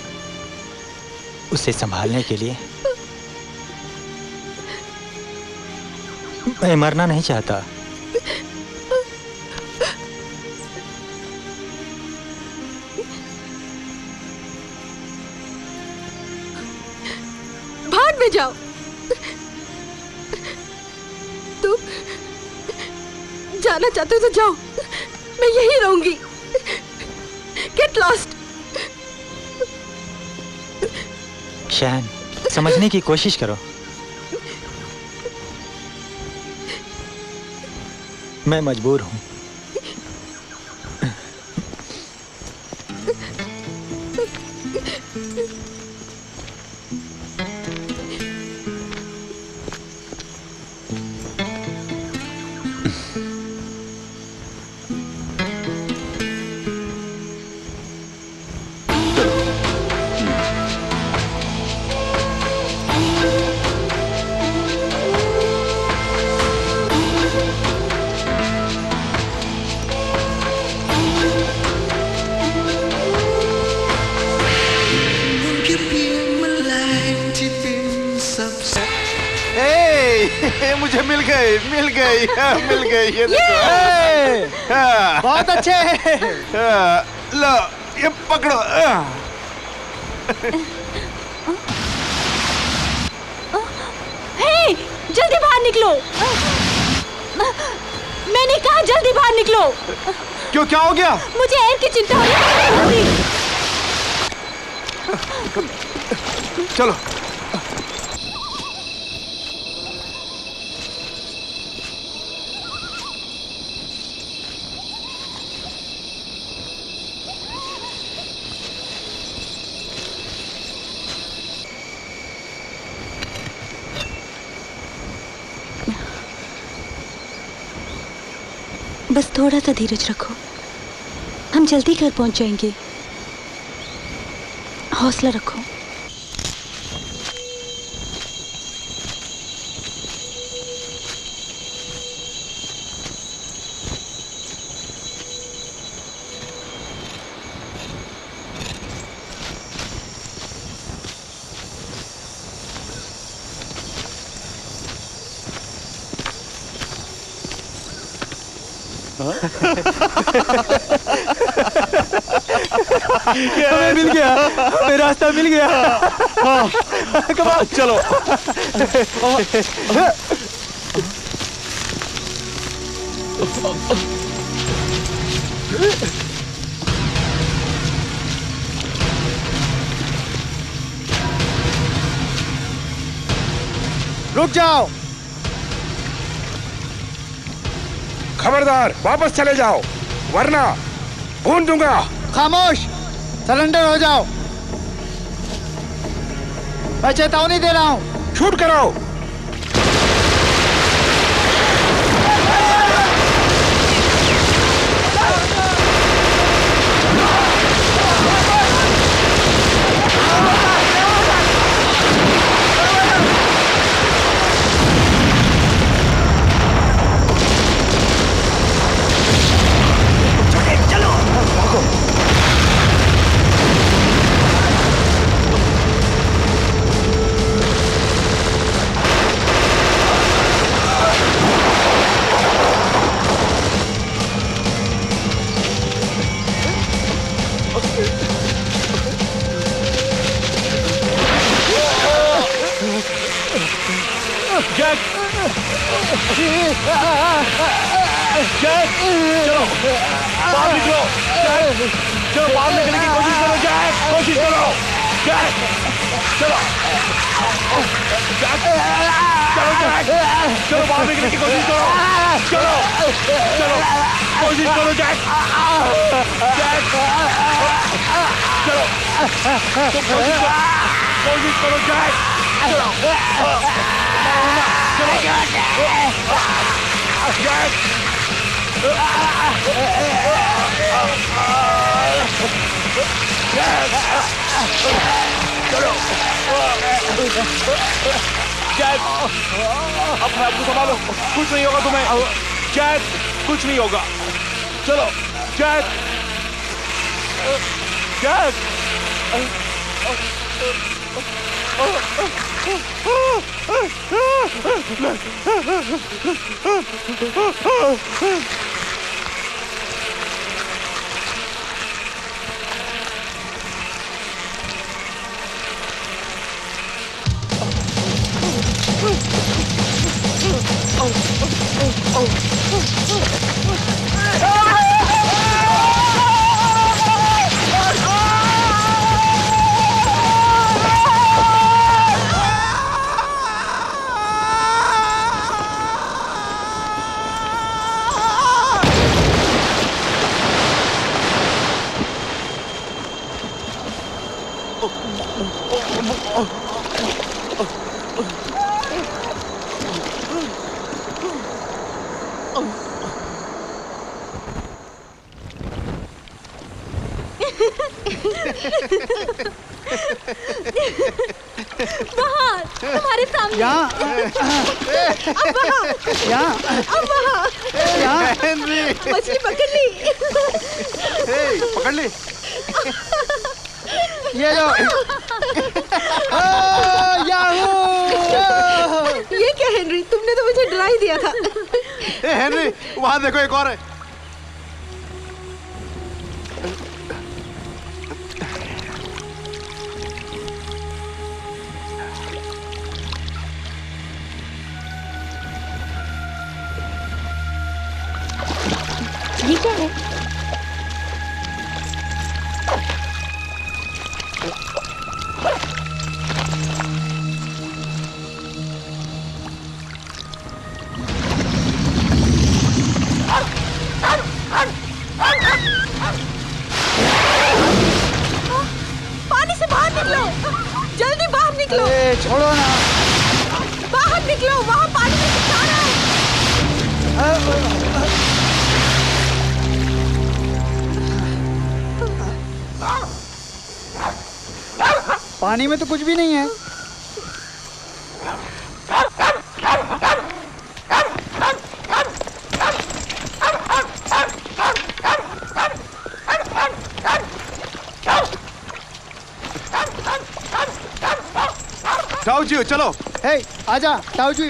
उसे संभालने के लिए। मैं मरना नहीं चाहता। भाग में जाओ। तुम जाना चाहते हो तो जाओ, मैं यहीं रहूंगी। Get lost. शैन, समझने की कोशिश करो। मैं मजबूर हूं। ये मुझे मिल गई मिल गई ये देखो। बहुत अच्छे। लो ये पकड़ो। हे, जल्दी बाहर निकलो। मैंने कहा जल्दी बाहर निकलो। क्यों, क्या हो गया? मुझे एयर की चिंता हो रही है। चलो। बस थोड़ा सा धीरज रखो, हम जल्दी घर पहुंच जाएंगे। हौसला रखो। हमें मिल गया, हमें रास्ता मिल गया। कमाल, चलो। रुक जाओ। खबरदार, वापस चले जाओ वरना भून दूंगा। खामोश, सरेंडर हो जाओ। मैं चेतावनी दे रहा हूं। शूट करो। जैक, जैक, चलो बाहर निकलो। जैक, चलो बाहर निकलने की कोशिश करो। जैक, कोशिश करो। जैक, चलो। जैक, चलो जैक, चलो बाहर निकलने की कोशिश करो। चलो, चलो, कोशिश करो जैक। जैक, चलो, कोशिश करो जैक। चलो, चलो, जैक। चलो, जैक, अपने आप को संभालो, कुछ नहीं होगा तुम्हें। जैक, कुछ नहीं होगा। चलो, जैक, जैक। बाहर, हमारे सामने। यहाँ, यहाँ, हेनरी, मछली पकड़ ली। पकड़ ली। ये लो। याहू! ये क्या हेनरी, तुमने तो मुझे दिया था। ए हेनरी, वहां देखो एक और है। ये क्या है? पानी से बाहर निकलो, जल्दी बाहर निकलो। छोड़ो ना। बाहर निकलो, वहाँ पानी में कुछ आ रहा है। पानी में तो कुछ भी नहीं है। टाओ चलो। हे, आजा ताऊजी।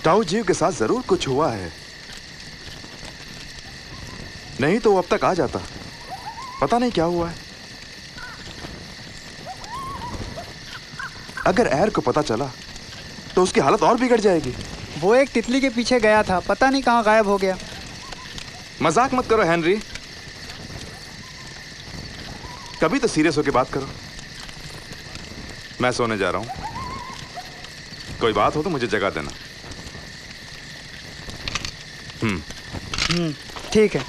टाओ जीव के साथ जरूर कुछ हुआ है, नहीं तो वो अब तक आ जाता। पता नहीं क्या हुआ है। अगर एर को पता चला तो उसकी हालत और बिगड़ जाएगी। वो एक तितली के पीछे गया था, पता नहीं कहाँ गायब हो गया। मजाक मत करो हेनरी, कभी तो सीरियस होकर बात करो। मैं सोने जा रहा हूं, कोई बात हो तो मुझे जगा देना। ठीक है।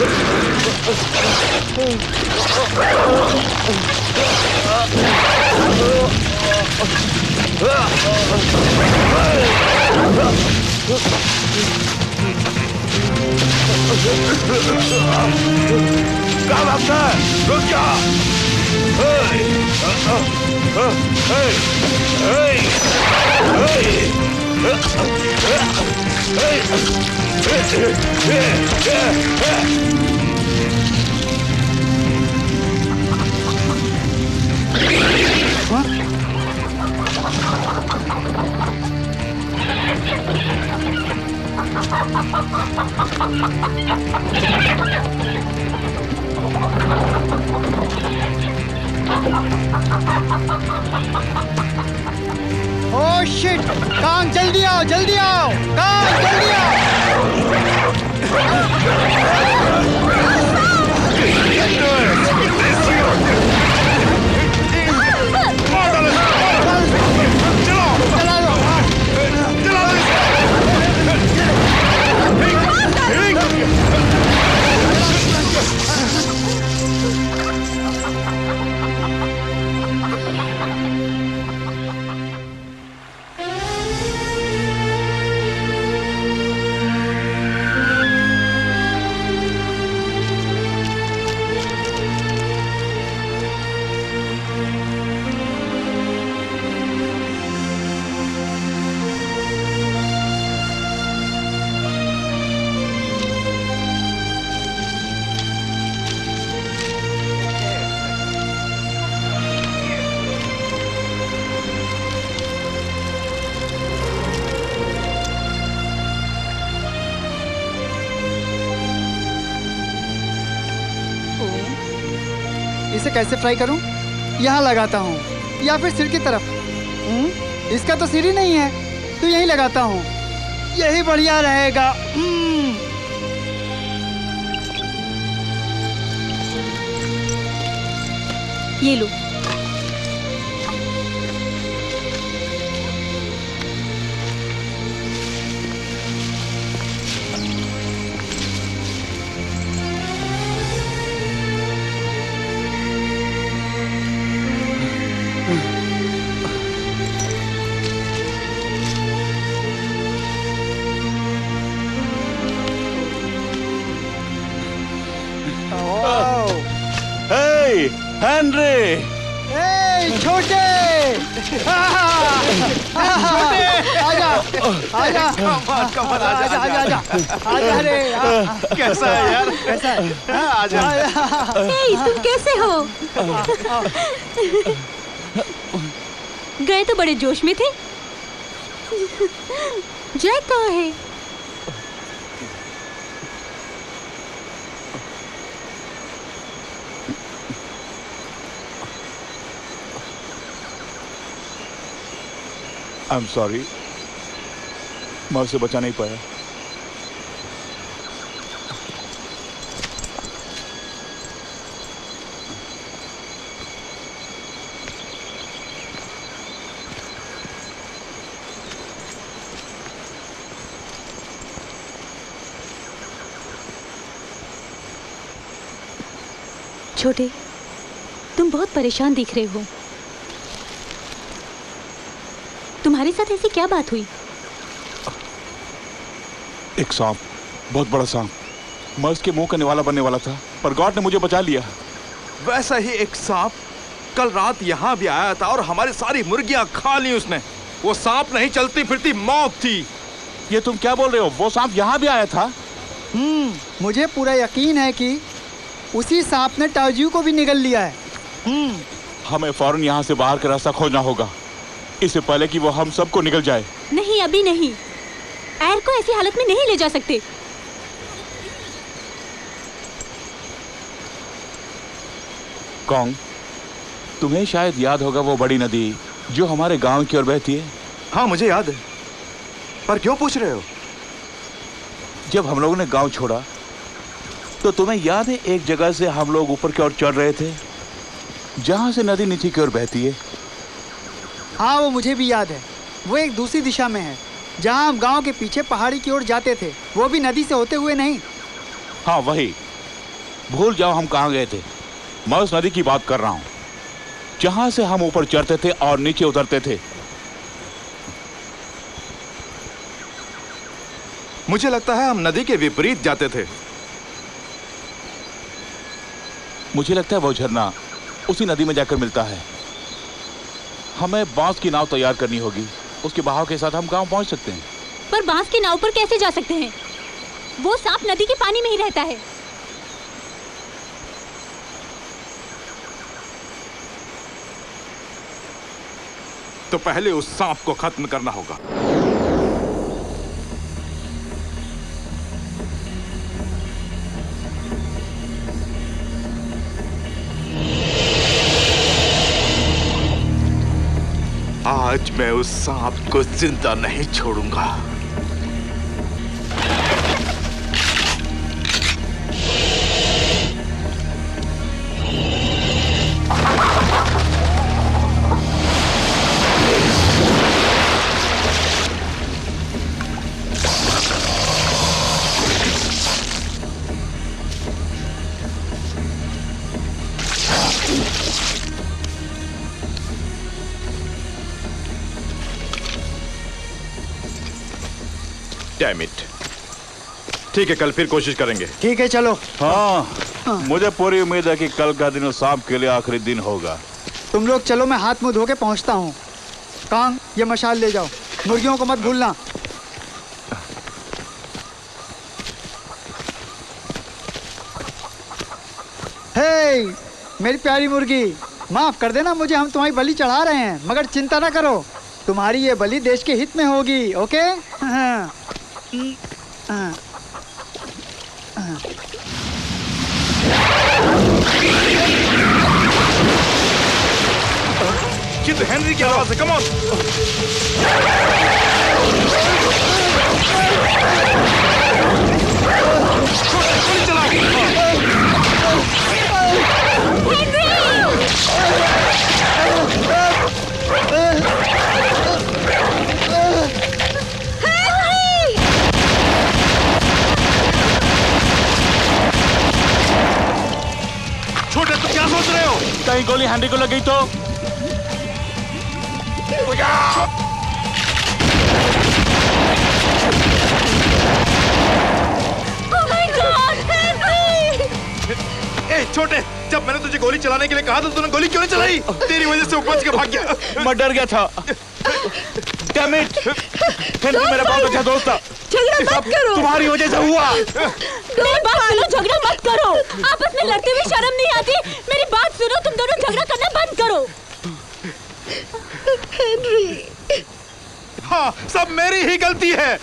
Oh, कहाँ भागता है? रुक जा! Oh shit! कांग जल्दी आओ, जल्दी आओ! कांग जल्दी आओ! इसे कैसे फ्राई करूं? यहाँ लगाता हूँ या फिर सिर की तरफ? इसका तो सिर ही नहीं है, तो यहीं लगाता हूँ, यही बढ़िया रहेगा। ये लो। हेनरी! छोटे! आजा! आजा! आजा! आजा! आजा रे! कैसा है यार? कैसा है? आजा! तुम कैसे हो? गए तो बड़े जोश में थे। जैक कहाँ है? I'm sorry, मैं उसे बचा नहीं पाया। छोटे, तुम बहुत परेशान दिख रहे हो। तुम्हारे साथ ऐसी क्या बात हुई? एक सांप, बहुत बड़ा सांप, मैं उसके मुंह का निवाला बनने वाला था, पर गॉड ने मुझे बचा लिया। वैसा ही एक सांप कल रात यहाँ भी आया था और हमारी सारी मुर्गियां खा ली उसने। वो सांप नहीं, चलती फिरती मौत थी। ये तुम क्या बोल रहे हो? वो सांप यहाँ भी आया था? मुझे पूरा यकीन है कि उसी सांप ने ताजू को भी निगल लिया है। हमें फौरन यहाँ से बाहर का रास्ता खोजना होगा, इससे पहले कि वो हम सबको निकल जाए। नहीं, अभी नहीं। एर को ऐसी हालत में नहीं ले जा सकते। कॉन्ग, तुम्हें शायद याद होगा वो बड़ी नदी जो हमारे गांव की ओर बहती है। हाँ, मुझे याद है, पर क्यों पूछ रहे हो? जब हम लोगों ने गांव छोड़ा तो तुम्हें याद है एक जगह से हम लोग ऊपर की ओर चढ़ रहे थे जहां से नदी नीचे की ओर बहती है? हाँ, वो मुझे भी याद है। वो एक दूसरी दिशा में है जहाँ हम गांव के पीछे पहाड़ी की ओर जाते थे, वो भी नदी से होते हुए नहीं। हाँ, वही। भूल जाओ हम कहाँ गए थे। मैं उस नदी की बात कर रहा हूँ जहां से हम ऊपर चढ़ते थे और नीचे उतरते थे। मुझे लगता है हम नदी के विपरीत जाते थे। मुझे लगता है वो झरना उसी नदी में जाकर मिलता है। हमें बांस की नाव तैयार करनी होगी, उसके बहाव के साथ हम गांव पहुंच सकते हैं। पर बांस की नाव पर कैसे जा सकते हैं? वो सांप नदी के पानी में ही रहता है। तो पहले उस सांप को खत्म करना होगा। आज मैं उस सांप को जिंदा नहीं छोड़ूंगा। Damn it. ठीक है, कल फिर कोशिश करेंगे। ठीक है चलो। हाँ, मुझे पूरी उम्मीद है कि कल का दिन उस सांप के लिए आखिरी दिन होगा। तुम लोग चलो, मैं हाथ मुंह धो के पहुंचता हूँ। कांग, ये मशाल ले जाओ, मुर्गियों को मत भूलना। हे मेरी प्यारी मुर्गी, माफ कर देना मुझे, हम तुम्हारी बलि चढ़ा रहे हैं, मगर चिंता ना करो, तुम्हारी ये बलि देश के हित में होगी। ओके? हाँ। हाँ। हाँ। ये तो हेनरी की आवाज है। Come on. गोली चलाओ। छोटे, तुम क्या सोच रहे हो? कहीं गोली हैंडी को लग गई तो? ए छोटे, जब मैंने तुझे गोली चलाने के लिए कहा तो तूने गोली क्यों नहीं चलाई? तेरी वजह से वो बच के भाग गया। मैं डर गया था। Damn it! हेनरी मेरा बहुत अच्छा दोस्त था। झगड़ा मत करो। तुम्हारी वजह से हुआ। मेरी बात सुनो, झगड़ा मत करो। आपस में लड़ते हुए शर्म नहीं आती? मेरी बात सुनो, तुम दोनों झगड़ा करना बंद करो। हेनरी, हाँ, सब मेरी ही गलती है।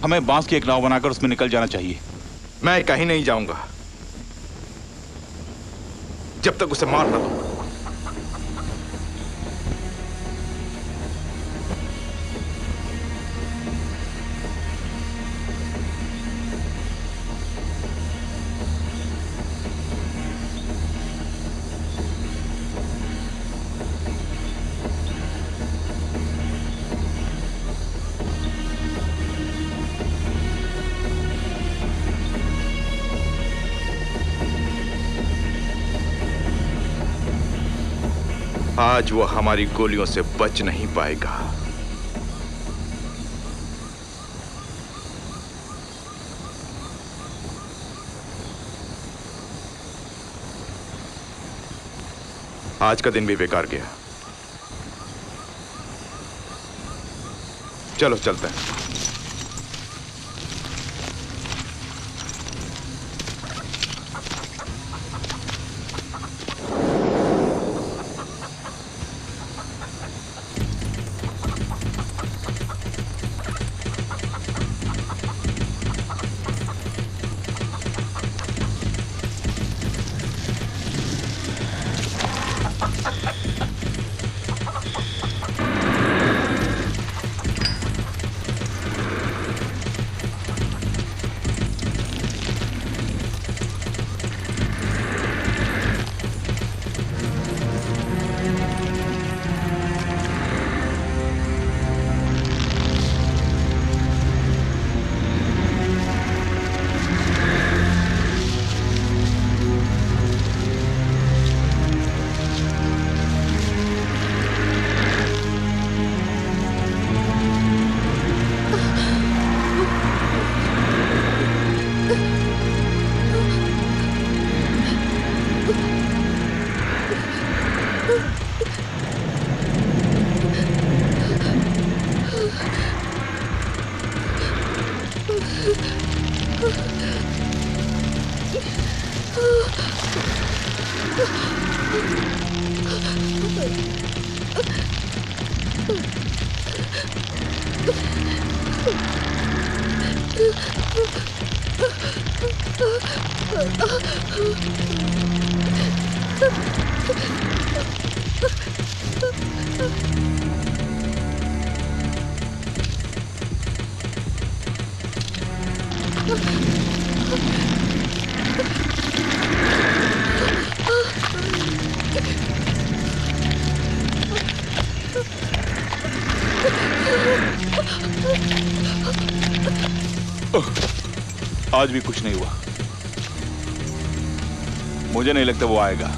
हमें बांस की एक नाव बनाकर उसमें निकल जाना चाहिए। मैं कहीं नहीं जाऊंगा जब तक उसे मार ना दो। आज वो हमारी गोलियों से बच नहीं पाएगा। आज का दिन भी बेकार गया। चलो चलते हैं। आज भी कुछ नहीं हुआ। मुझे नहीं लगता वो आएगा।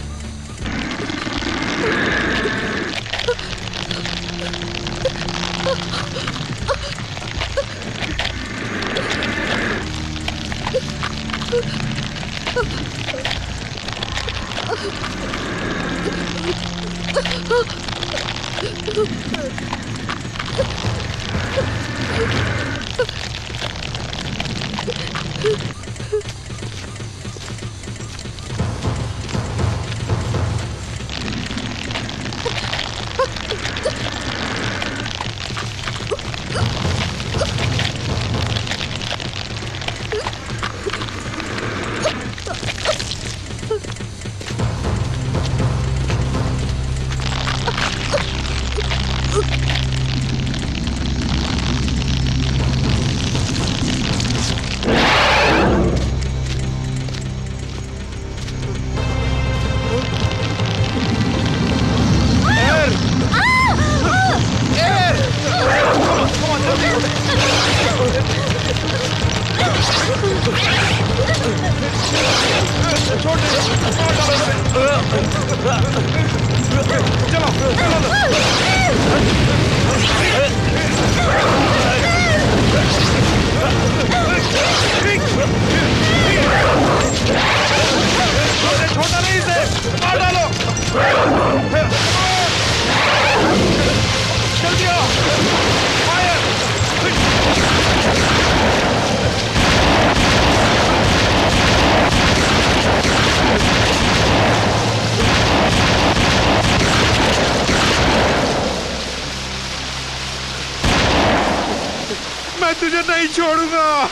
मैं तुझे नहीं छोड़ूंगा।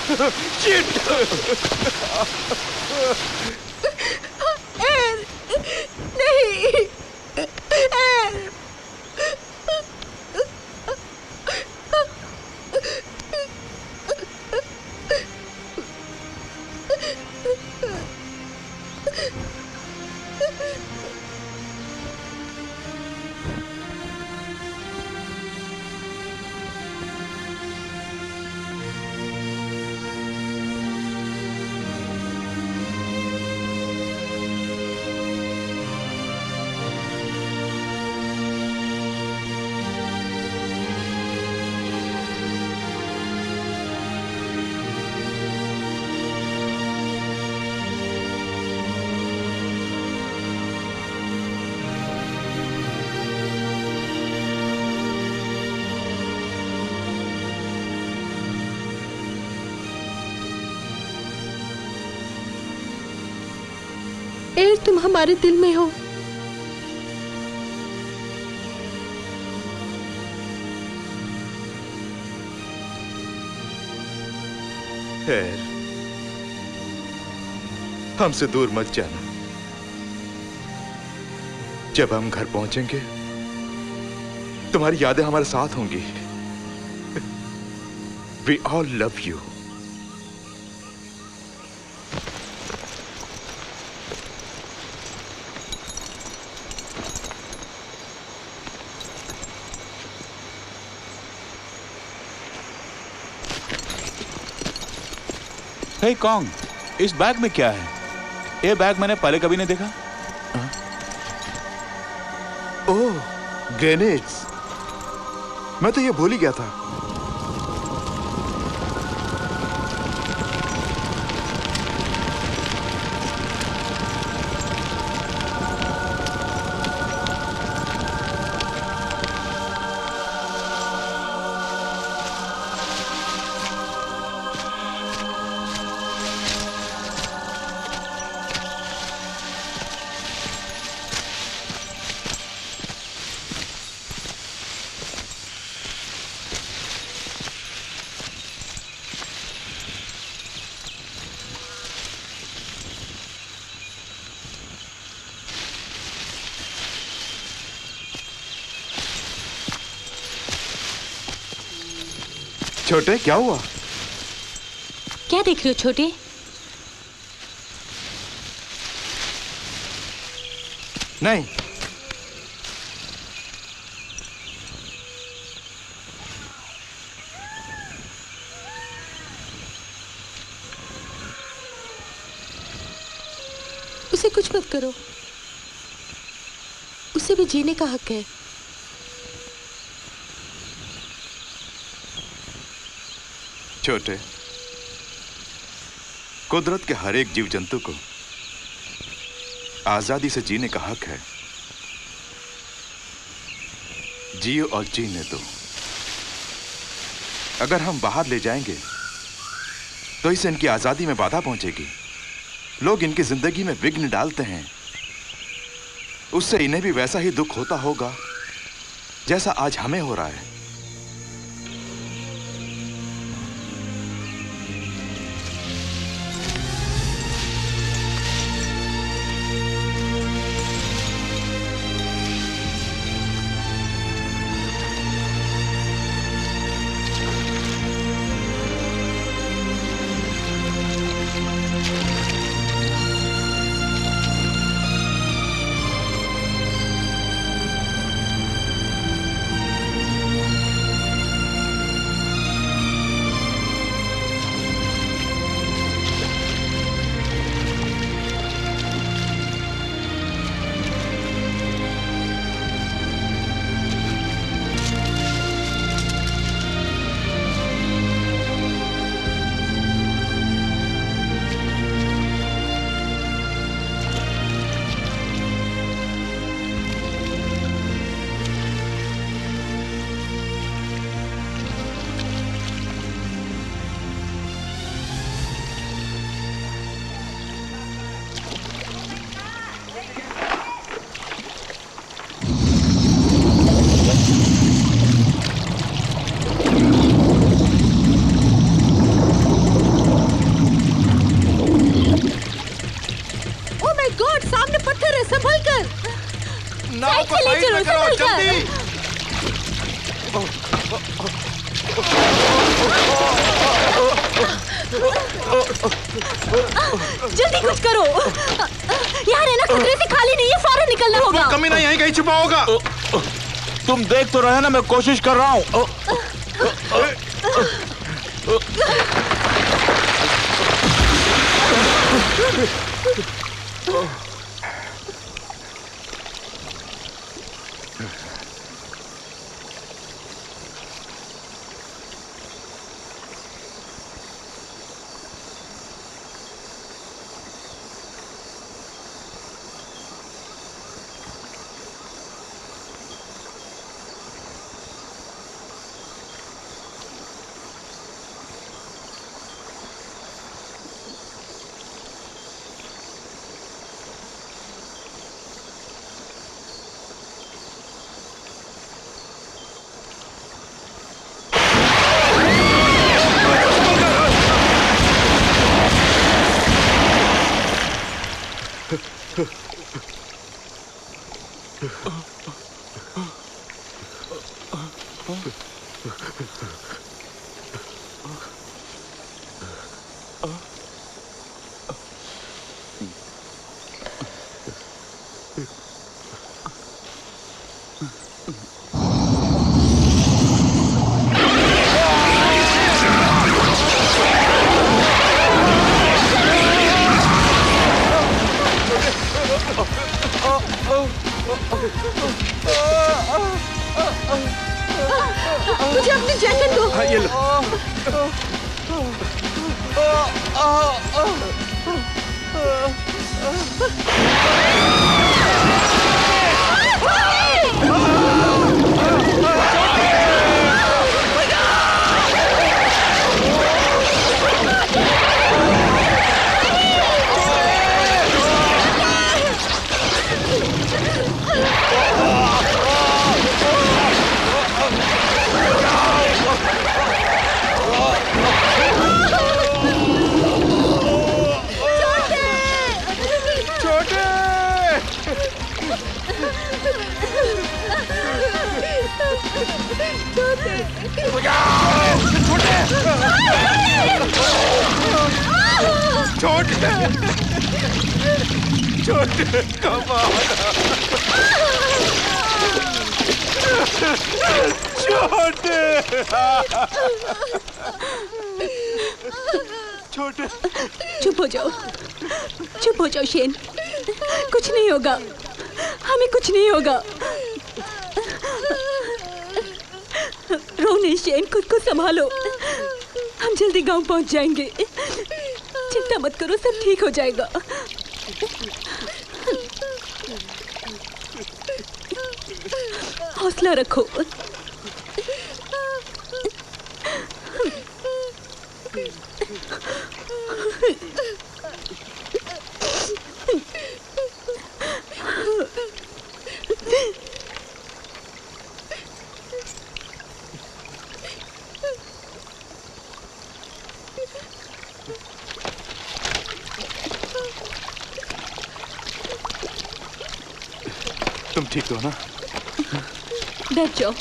शिट! नहीं। एर, तुम हमारे दिल में हो। खैर, हमसे दूर मत जाना। जब हम घर पहुंचेंगे तुम्हारी यादें हमारे साथ होंगी। We all love you. Hey Kong, इस बैग में क्या है? ये बैग मैंने पहले कभी नहीं देखा। ओह, ग्रेनेड्स। मैं तो ये भूल ही गया था। छोटे, क्या हुआ? क्या देख रहे हो छोटे? नहीं। उसे कुछ मत करो, उसे भी जीने का हक है। छोटे, कुदरत के हर एक जीव जंतु को आजादी से जीने का हक है। जियो और जीने दो। अगर हम बाहर ले जाएंगे तो इससे इनकी आजादी में बाधा पहुंचेगी। लोग इनकी जिंदगी में विघ्न डालते हैं, उससे इन्हें भी वैसा ही दुख होता होगा जैसा आज हमें हो रहा है। नाव को साइड में करो, जल्दी। जल्दी कुछ करो, यहाँ रहना खतरे से खाली नहीं है, फौरन निकलना होगा। कमीना यहीं कहीं छुपा होगा। तुम देख तो रहे ना, मैं कोशिश कर रहा हूँ। मुझे अपनी जैकेट दो। हाँ, ये लो। चुप हो जाओ, चुप हो जाओ शेन, कुछ नहीं होगा, हमें कुछ नहीं होगा। रो नहीं शेन, खुद को संभालो, हम जल्दी गांव पहुंच जाएंगे। चिंता मत करो, सब ठीक हो जाएगा। हौसला रखो। तुम ठीक हो ना? बैठ जाओ।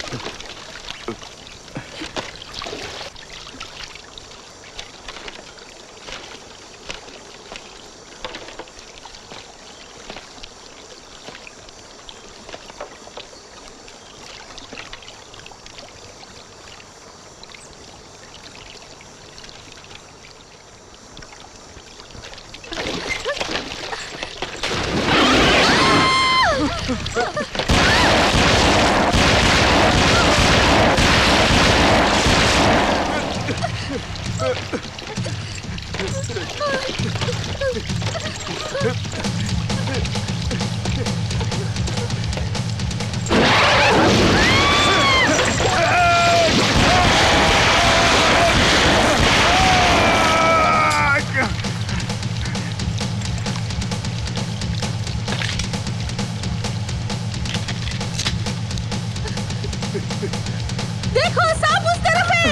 देखो, सांप उस तरफ है।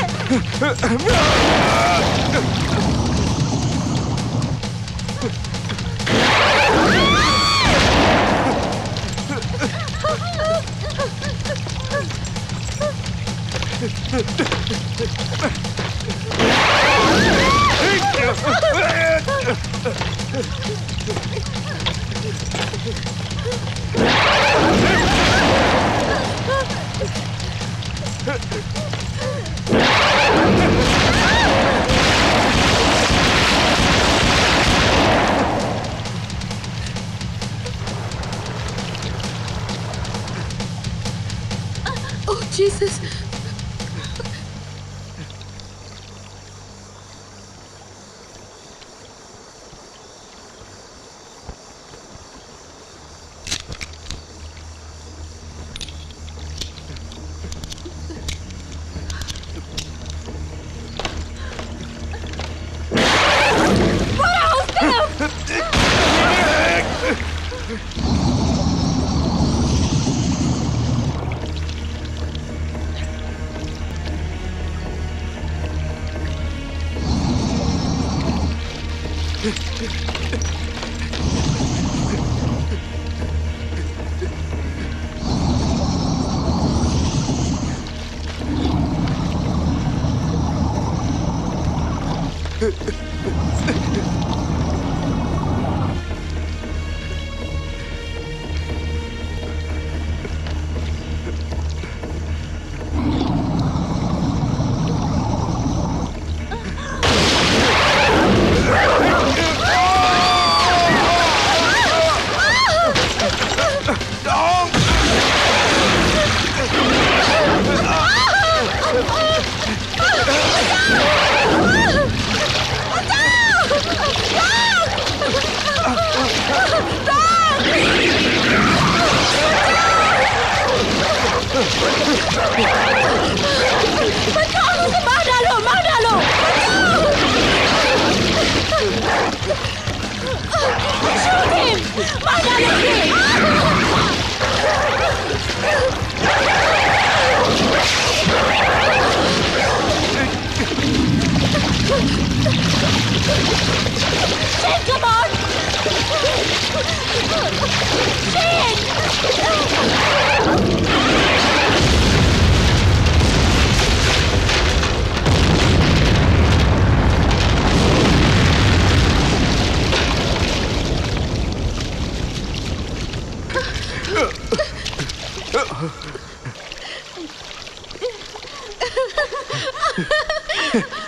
Oh, Jesus.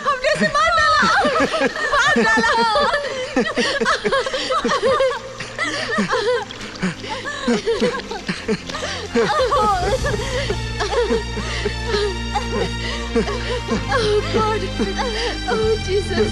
हमने उसे मार डाला, मार डाला। Oh God! Oh Jesus!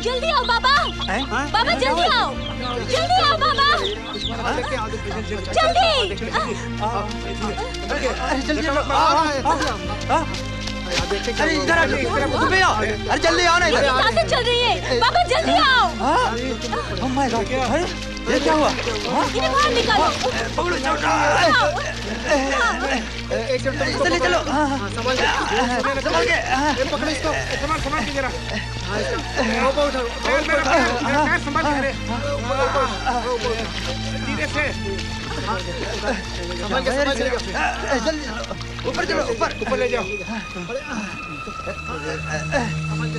जल्दी आओ बाबा, बाबा जल्दी आओ, जल्दी आओ बाबा, जल्दी। अरे इधर आ, तुम्हें आओ, अरे जल्दी आओ ना इधर। सांसें चल रही है, बाबा जल्दी आओ। ओह माय गॉड, अरे ये क्या हुआ? इन्हें बाहर निकालो। पकड़ो छोटा। एक सेकंड चलो चलो, संभाल के, संभाल के, पकड़ो इसको, संभाल संभाल के जरा। ऊपर उठाओ, संभाल के, धीरे से, संभाल के, जल्दी ऊपर चलो, ऊपर ले जाओ। संभाल के